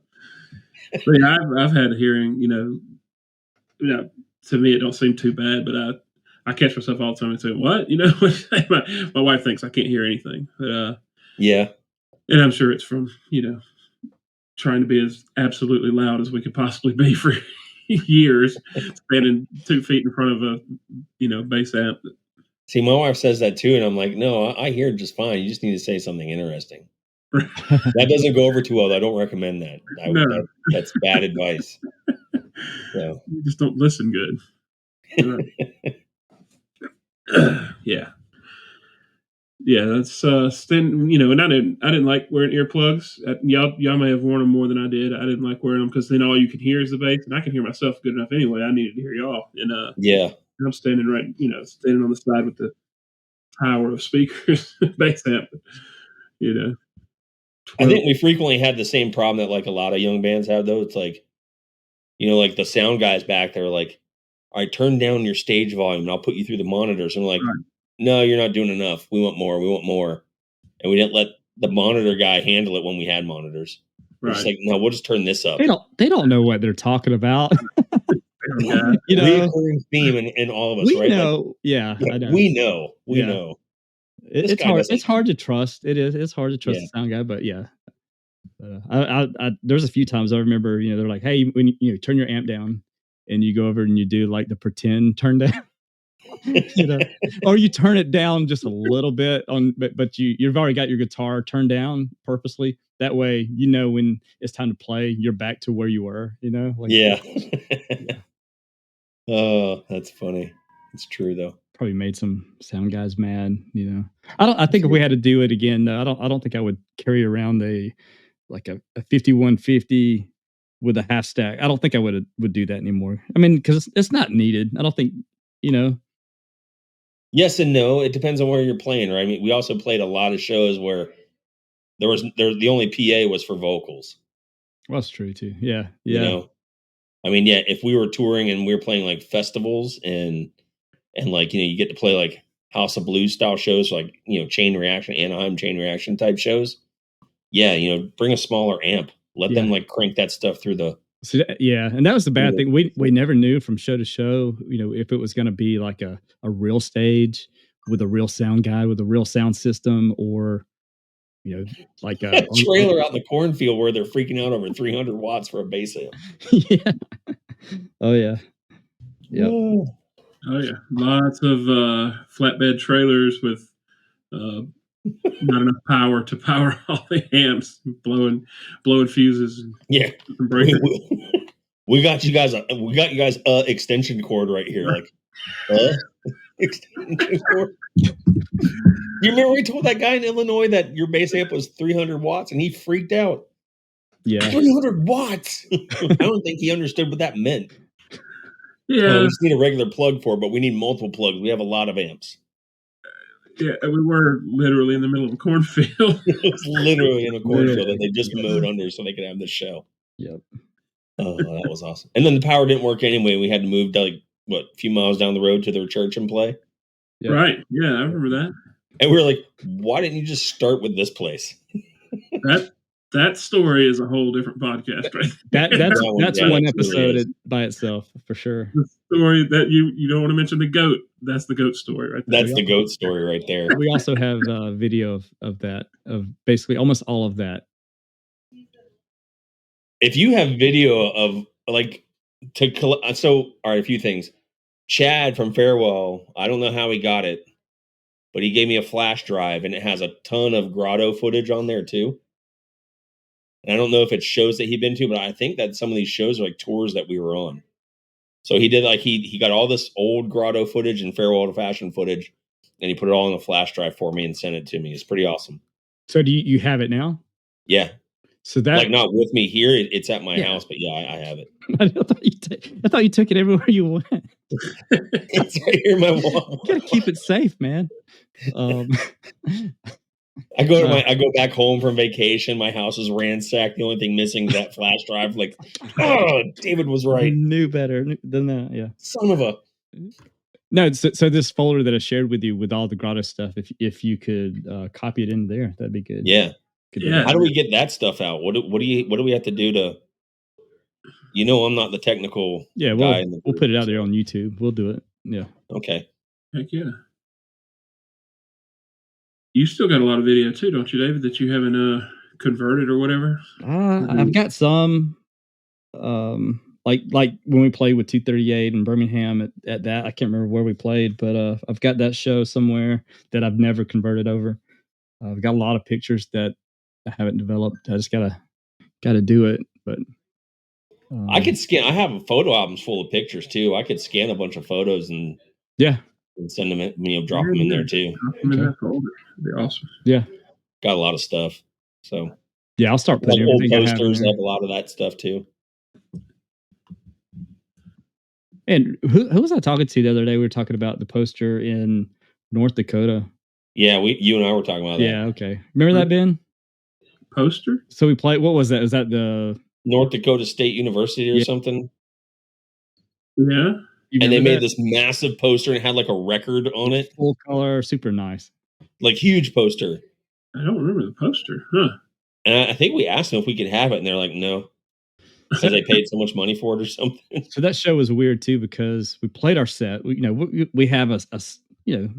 But yeah, I've had hearing. To me, it don't seem too bad, but I catch myself all the time and say, "What?" My wife thinks I can't hear anything, but
yeah,
and I'm sure it's from trying to be as absolutely loud as we could possibly be for years, standing 2 feet in front of a bass amp.
See, my wife says that too, and I'm like, no, I hear just fine. You just need to say something interesting. That doesn't go over too well. I don't recommend that. That's bad advice. So.
You just don't listen good. Yeah. Yeah, that's then and I didn't like wearing earplugs. Y'all may have worn them more than I did. I didn't like wearing them because then all you can hear is the bass, and I can hear myself good enough anyway. I needed to hear y'all, and I'm standing standing on the side with the tower of speakers, bass amp.
I think we frequently had the same problem that a lot of young bands have, though. It's the sound guys back there, all right, turn down your stage volume, and I'll put you through the monitors. And we're like, right. No, you're not doing enough. We want more. And we didn't let the monitor guy handle it when we had monitors. Right. It's no, we'll just turn this up.
They don't know what they're talking about.
Recurring theme in all of us, right?
Know, I know.
We know.
It's hard to trust. It is. It's hard to trust the sound guy, but yeah. There's a few times I remember, they're like, hey, when you turn your amp down, and you go over and you do the pretend turn down, or you turn it down just a little bit but you've already got your guitar turned down purposely. That way, when it's time to play, you're back to where you were.
Yeah. Oh, that's funny. It's true though.
Probably made some sound guys mad. I think if we had to do it again, I don't think I would carry around a 5150 with a half stack. I don't think I would do that anymore. I mean, because it's not needed. I don't think,
Yes and no. It depends on where you're playing, right? I mean, we also played a lot of shows where the only PA was for vocals.
Well, that's true too. Yeah.
I mean, if we were touring and we were playing festivals and you get to play House of Blues style shows, Chain Reaction, Anaheim Chain Reaction type shows. Yeah, bring a smaller amp. Let them crank that stuff through the.
And that was the bad thing. We never knew from show to show, if it was going to be a real stage with a real sound guy with a real sound system, or a
trailer out in the cornfield where they're freaking out over 300 watts for a bass amp.
Yeah. Oh yeah. Yeah.
Oh yeah. Lots of flatbed trailers with not enough power to power all the amps, blowing fuses.
Yeah, we got you guys. We got you guys extension cord right here. Extension cord. You remember we told that guy in Illinois that your bass amp was 300 watts, and he freaked out.
Yeah,
300 watts. I don't think he understood what that meant.
Yeah,
we just need a regular plug for it, but we need multiple plugs. We have a lot of amps.
Yeah, we were literally in the middle of a cornfield.
It was literally in a cornfield that they just mowed under so they could have this show.
Yep.
Oh, that was awesome. And then the power didn't work anyway. We had to move to a few miles down the road to their church and play.
Yep. Right. Yeah, I remember that.
And we were like, why didn't you just start with this place?
That story is a whole different podcast, right?
That's one episode by itself for sure.
The story that you don't want to mention the goat. That's the goat story, right there.
That's the goat story right there.
We also have a video of that, of basically almost all of that.
If you have video of all right, a few things. Chad from Farewell, I don't know how he got it, but he gave me a flash drive and it has a ton of Grotto footage on there too. And I don't know if it shows that he'd been to, but I think that some of these shows are like tours that we were on. So he did he got all this old Grotto footage and Farewell to Fashion footage, and he put it all on a flash drive for me and sent it to me. It's pretty awesome.
So do you have it now?
Yeah.
So that
not with me here. It's at my house, but yeah, I have it.
I thought you took it everywhere you went.
It's right here in my wall.
You gotta keep it safe, man.
I go back home from vacation. My house is ransacked. The only thing missing is that flash drive. David was right.
Knew better than that. Yeah.
Son of a.
No. So this folder that I shared with you with all the Grotto stuff, if you could copy it in there, that'd be good.
Yeah. Yeah. How do we get that stuff out? What do we have to do to? I'm not the technical.
Yeah.
Guy
we'll put it out there on YouTube. We'll do it. Yeah.
Okay.
Heck yeah. You still got a lot of video too, don't you, David, that you haven't converted or whatever?
I've got some, like when we played with 238 in Birmingham at that. I can't remember where we played, but I've got that show somewhere that I've never converted over. I've got a lot of pictures that I haven't developed. I just gotta do it. But
I could scan. I have photo albums full of pictures too. I could scan a bunch of photos and send them in, drop them in there too.
That folder. That'd be awesome.
Yeah,
got a lot of stuff. So
yeah, I'll start putting
old posters. I have a lot of that stuff too.
And who was I talking to the other day? We were talking about the poster in North Dakota.
Yeah, you and I were talking about that.
Yeah, okay. Remember that, Ben?
Poster?
So we played. What was that? Was that the
North Dakota State University or something?
Yeah.
And they made this massive poster and it had like a record on it.
Full color, super nice.
Like huge poster.
I don't remember the poster. Huh.
And I think we asked them if we could have it, and they're like, no. Because they paid so much money for it or something.
So that show was weird too, because we played our set. We have a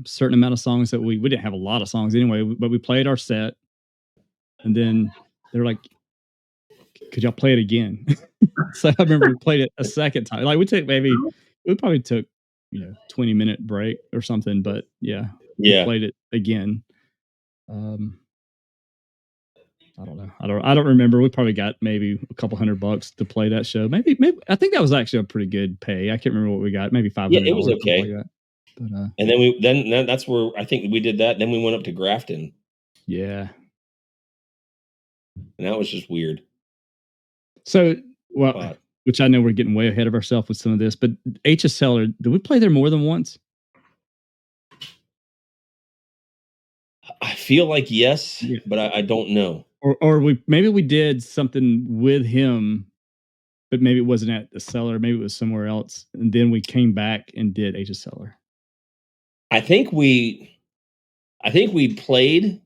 certain amount of songs that we didn't have a lot of songs anyway, but we played our set. And then they're like, could y'all play it again? So I remember we played it a second time. Like we probably took 20-minute break or something, but we played it again. I don't know. I don't remember. We probably got maybe a couple $100 to play that show. Maybe I think that was actually a pretty good pay. I can't remember what we got. Maybe $500.
Yeah, it was okay.
Like but,
and then that's where I think we did that. Then we went up to Grafton.
Yeah.
And that was just weird.
So, which I know we're getting way ahead of ourselves with some of this, but HS Cellar, did we play there more than once?
I feel like yes, but I don't know.
Or we did something with him, but maybe it wasn't at the Cellar. Maybe it was somewhere else, and then we came back and did HS Cellar.
I think we played.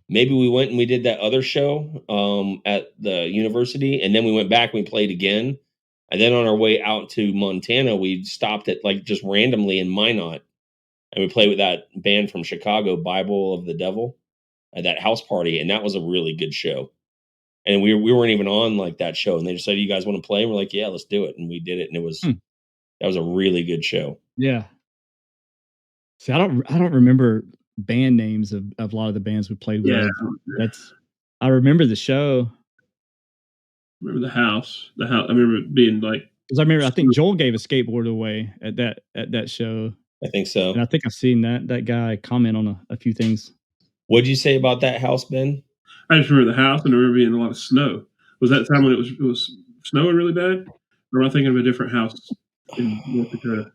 Maybe we went and we did that other show at the university, and then we went back and we played again. And then on our way out to Montana, we stopped at just randomly in Minot, and we played with that band from Chicago, Bible of the Devil, at that house party, and that was a really good show. And we weren't even on that show, and they just said, "You guys want to play?" And we're like, "Yeah, let's do it." And we did it, and it was that was a really good show.
Yeah. See, I don't remember band names of a lot of the bands we played with.
Yeah.
I remember the show.
Remember the house. I remember it being
because I think Joel gave a skateboard away at that show.
I think so.
And I think I've seen that guy comment on a few things.
What did you say about that house, Ben?
I just remember the house, and I remember being a lot of snow. Was that time when it was snowing really bad? Or am I thinking of a different house in North Dakota?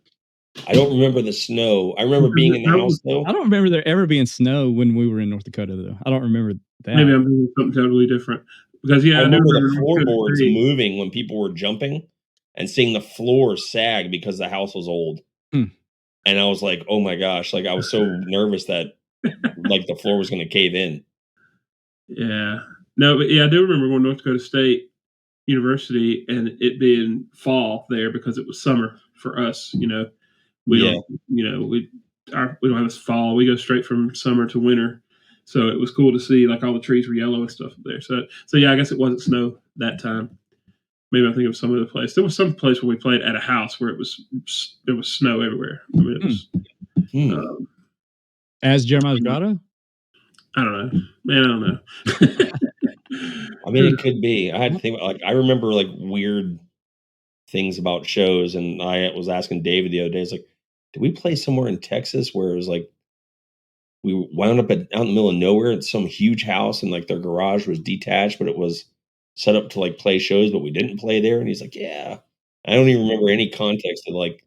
I don't remember the snow. I remember being in the house, though.
I don't remember there ever being snow when we were in North Dakota, though. I don't remember that.
Maybe I'm doing something totally different. Because
I
I do
remember the
remember North Dakota
floorboards
State.
moving when people were jumping and seeing the floor sag because the house was old.
Hmm.
And I was like, oh my gosh, like I was so nervous that like the floor was going to cave in.
Yeah. No, but I do remember going to North Dakota State University and it being fall there because it was summer for us. We don't, we don't have this fall. We go straight from summer to winter. So it was cool to see like all the trees were yellow and stuff up there. So yeah, I guess it wasn't snow that time. Maybe I think of some other place. There was some place where we played at a house where there was snow everywhere. I mean, it was
as Jeremiahs Grotto.
I don't know, man. I don't know.
I mean, it could be. I had to think. Like, I remember like weird things about shows, and I was asking David the other day. It's like, did we play somewhere in Texas where it was like we wound up out in the middle of nowhere at some huge house, and like their garage was detached, but it was set up to like play shows, but we didn't play there. And he's like, yeah, I don't even remember any context of like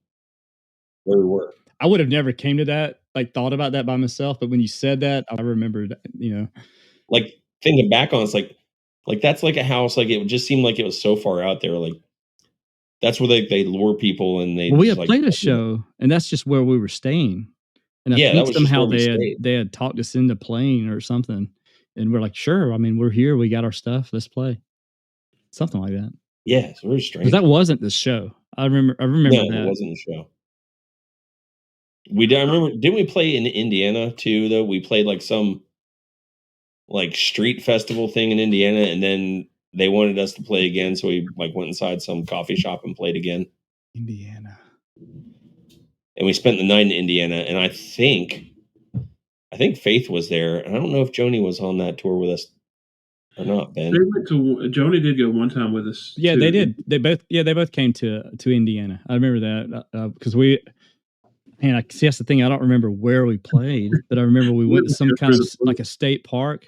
where we were.
I would have never came to that, like thought about that by myself. But when you said that, I remembered,
like thinking back on it's like that's like a house. Like it just seemed like it was so far out there. Like that's where they lure people and they.
Well, we had
like,
played a show, and that's just where we were staying. And I think somehow they had talked us into playing or something. And we're like, sure. I mean, we're here. We got our stuff. Let's play. Something like that.
Yeah, it's very strange.
That wasn't the show. I remember
no,
that.
It wasn't the show. I remember, didn't we play in Indiana too, though? We played like some like street festival thing in Indiana, and then they wanted us to play again. So we like went inside some coffee shop and played again.
Indiana.
And we spent the night in Indiana, and I think Faith was there. And I don't know if Joni was on that tour with us or not, Ben.
Joni did go one time with us.
Yeah, too. They did. They both came to Indiana. I remember that because that's the thing. I don't remember where we played, but I remember we went to some kind of like a state park,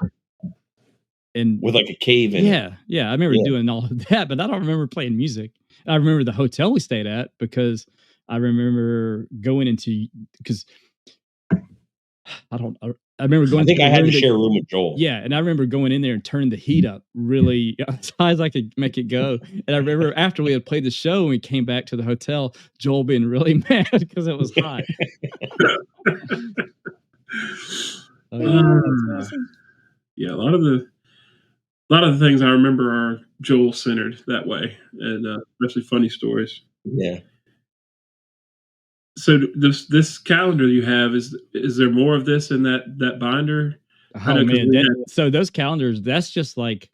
and
with like a cave in it.
Yeah. I remember doing all of that, but I don't remember playing music. I remember the hotel we stayed at because I remember going into I remember going.
I think I had to share a room with Joel.
Yeah, and I remember going in there and turning the heat up really as high as I could make it go. And I remember after we had played the show and we came back to the hotel, Joel being really mad because it was hot.
Yeah, a lot of the things I remember are Joel centered that way, and especially funny stories.
Yeah.
So this calendar you have, is there more of this in that binder?
Oh man, so those calendars, that's just like,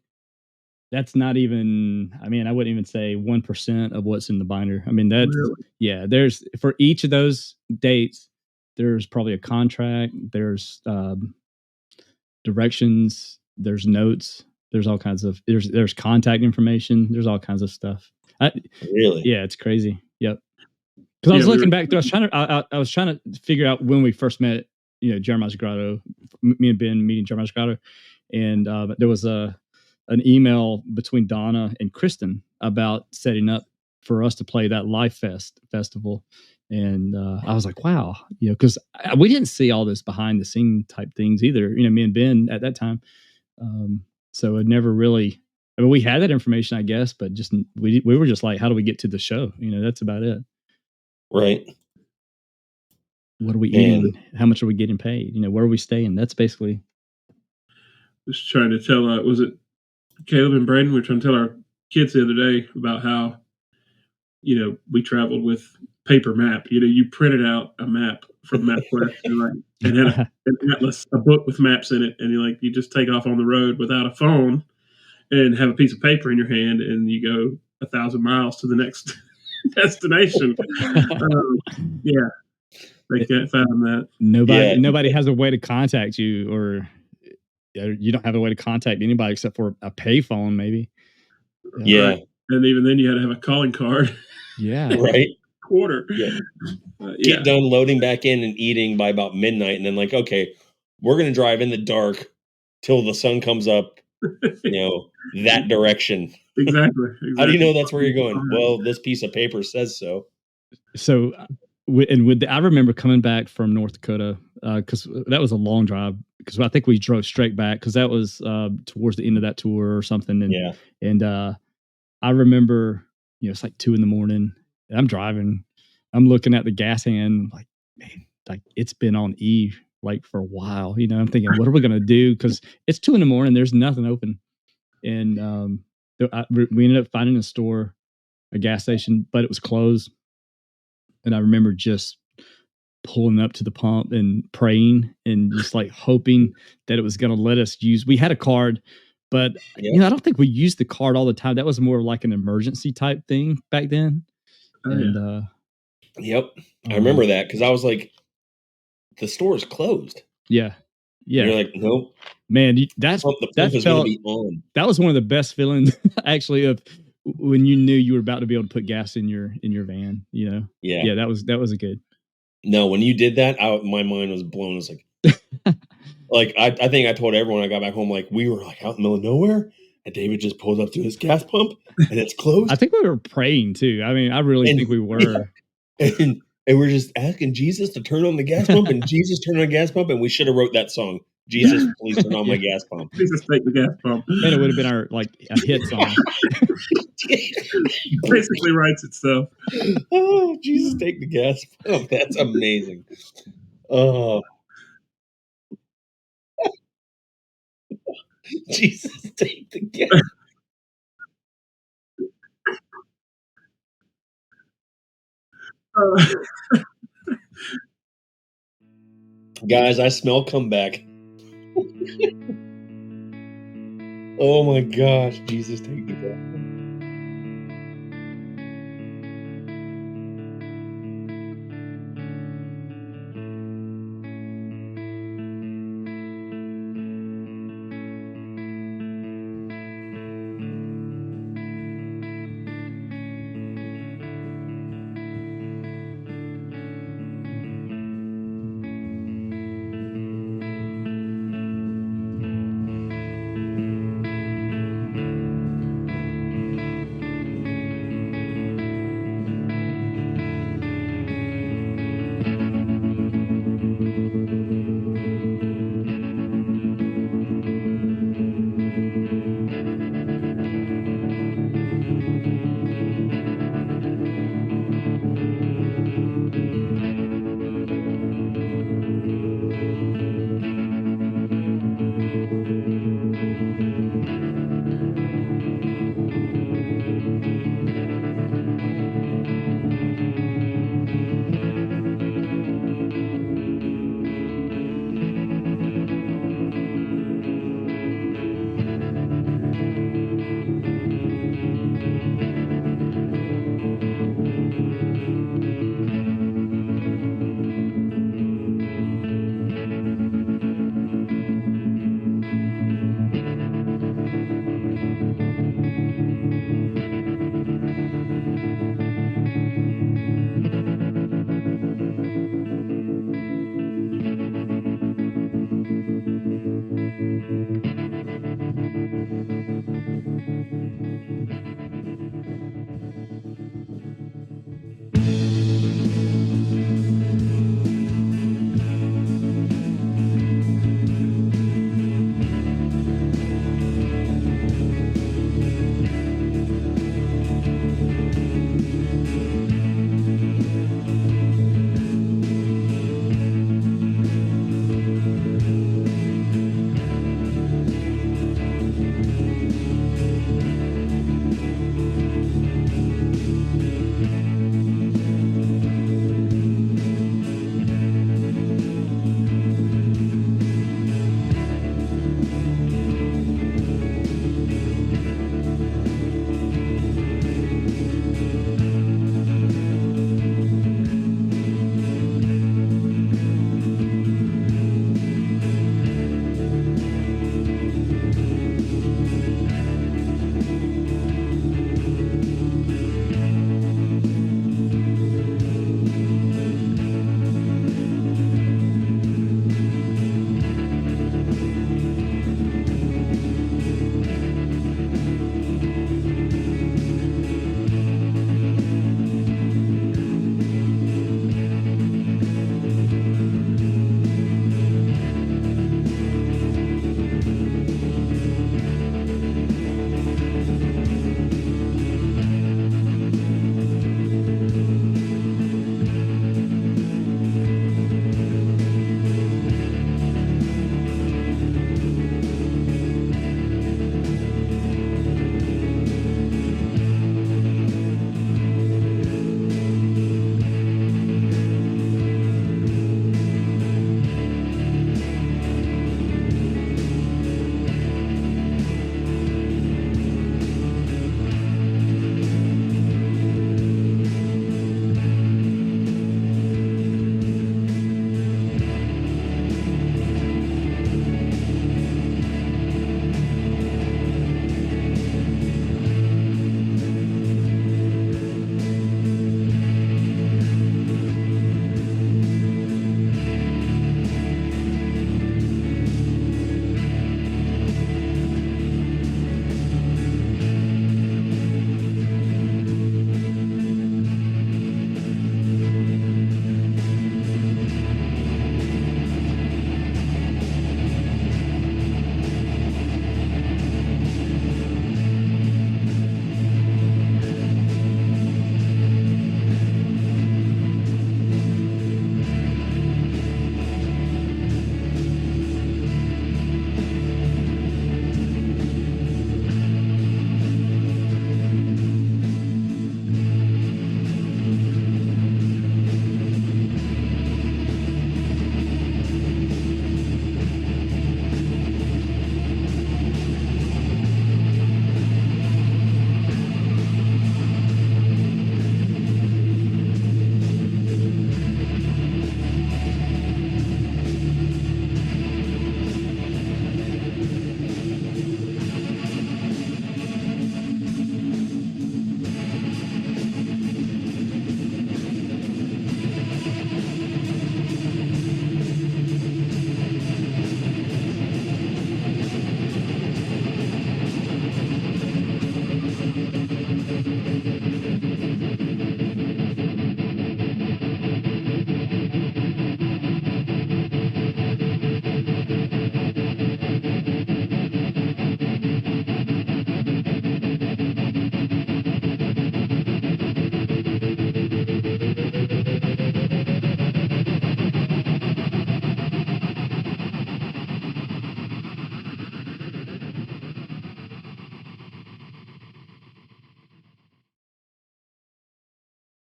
that's not even, I mean, I wouldn't even say 1% of what's in the binder. I mean, that's really? There's, for each of those dates, there's probably a contract, there's directions, there's notes, there's all kinds of, there's contact information, there's all kinds of stuff.
Really?
Yeah, it's crazy. Yep. Because I was looking back, I was trying to figure out when we first met, Jeremiahs Grotto, me and Ben meeting Jeremiahs Grotto, and there was an email between Donna and Kristen about setting up for us to play that Life festival, and I was like, wow, because we didn't see all this behind the scene type things either, me and Ben at that time, so it never really. I mean, we had that information, I guess, but just we were just like, how do we get to the show? That's about it.
Right.
What are we eating? How much are we getting paid? Where are we staying? That's basically.
Just trying to tell, was it Caleb and Braden? We were trying to tell our kids the other day about how, we traveled with paper map. You printed out a map from MapQuest and had an atlas, a book with maps in it, and you just take off on the road without a phone and have a piece of paper in your hand, and you go 1,000 miles to the next destination. They can't fathom that.
Nobody has a way to contact you, or you don't have a way to contact anybody except for a payphone, maybe.
Yeah.
Right. And even then you had to have a calling card.
Yeah.
Right.
Quarter.
Yeah. Get done loading back in and eating by about midnight, and then okay, we're going to drive in the dark till the sun comes up, that direction.
Exactly.
How do you know that's where you're going? Well, this piece of paper says so.
So, I remember coming back from North Dakota because that was a long drive. Because I think we drove straight back because that was towards the end of that tour or something. And I remember, it's like 2 a.m. and I'm driving. I'm looking at the gas hand, like, man, like it's been on E like for a while. I'm thinking, what are we gonna do? Because it's 2 a.m. There's nothing open, and we ended up finding a gas station, but it was closed. And I remember just pulling up to the pump and praying and just like hoping that it was going to let us use. We had a card, but I don't think we used the card all the time. That was more like an emergency type thing back then.
Yep, I remember that because I was like, the store is closed.
Yeah.
And you're like, nope,
man. The
pump is going to be on.
That was one of the best feelings, actually, of when you knew you were about to be able to put gas in your van. Yeah, that was a good.
No, when you did that, my mind was blown. It's like, I think I told everyone I got back home, like, we were like out in the middle of nowhere, and David just pulled up to his gas pump, and it's closed.
I think we were praying too. I mean, I really think we were.
And we're just asking Jesus to turn on the gas pump, and Jesus turned on the gas pump, and we should have wrote that song. Jesus, please turn on my gas pump.
Jesus, take the gas pump.
Man, it would have been our a hit song.
Basically writes itself.
Oh, Jesus, take the gas pump. That's amazing. Oh, Jesus, take the gas. Guys, I smell comeback. Oh my gosh, Jesus, take the gas.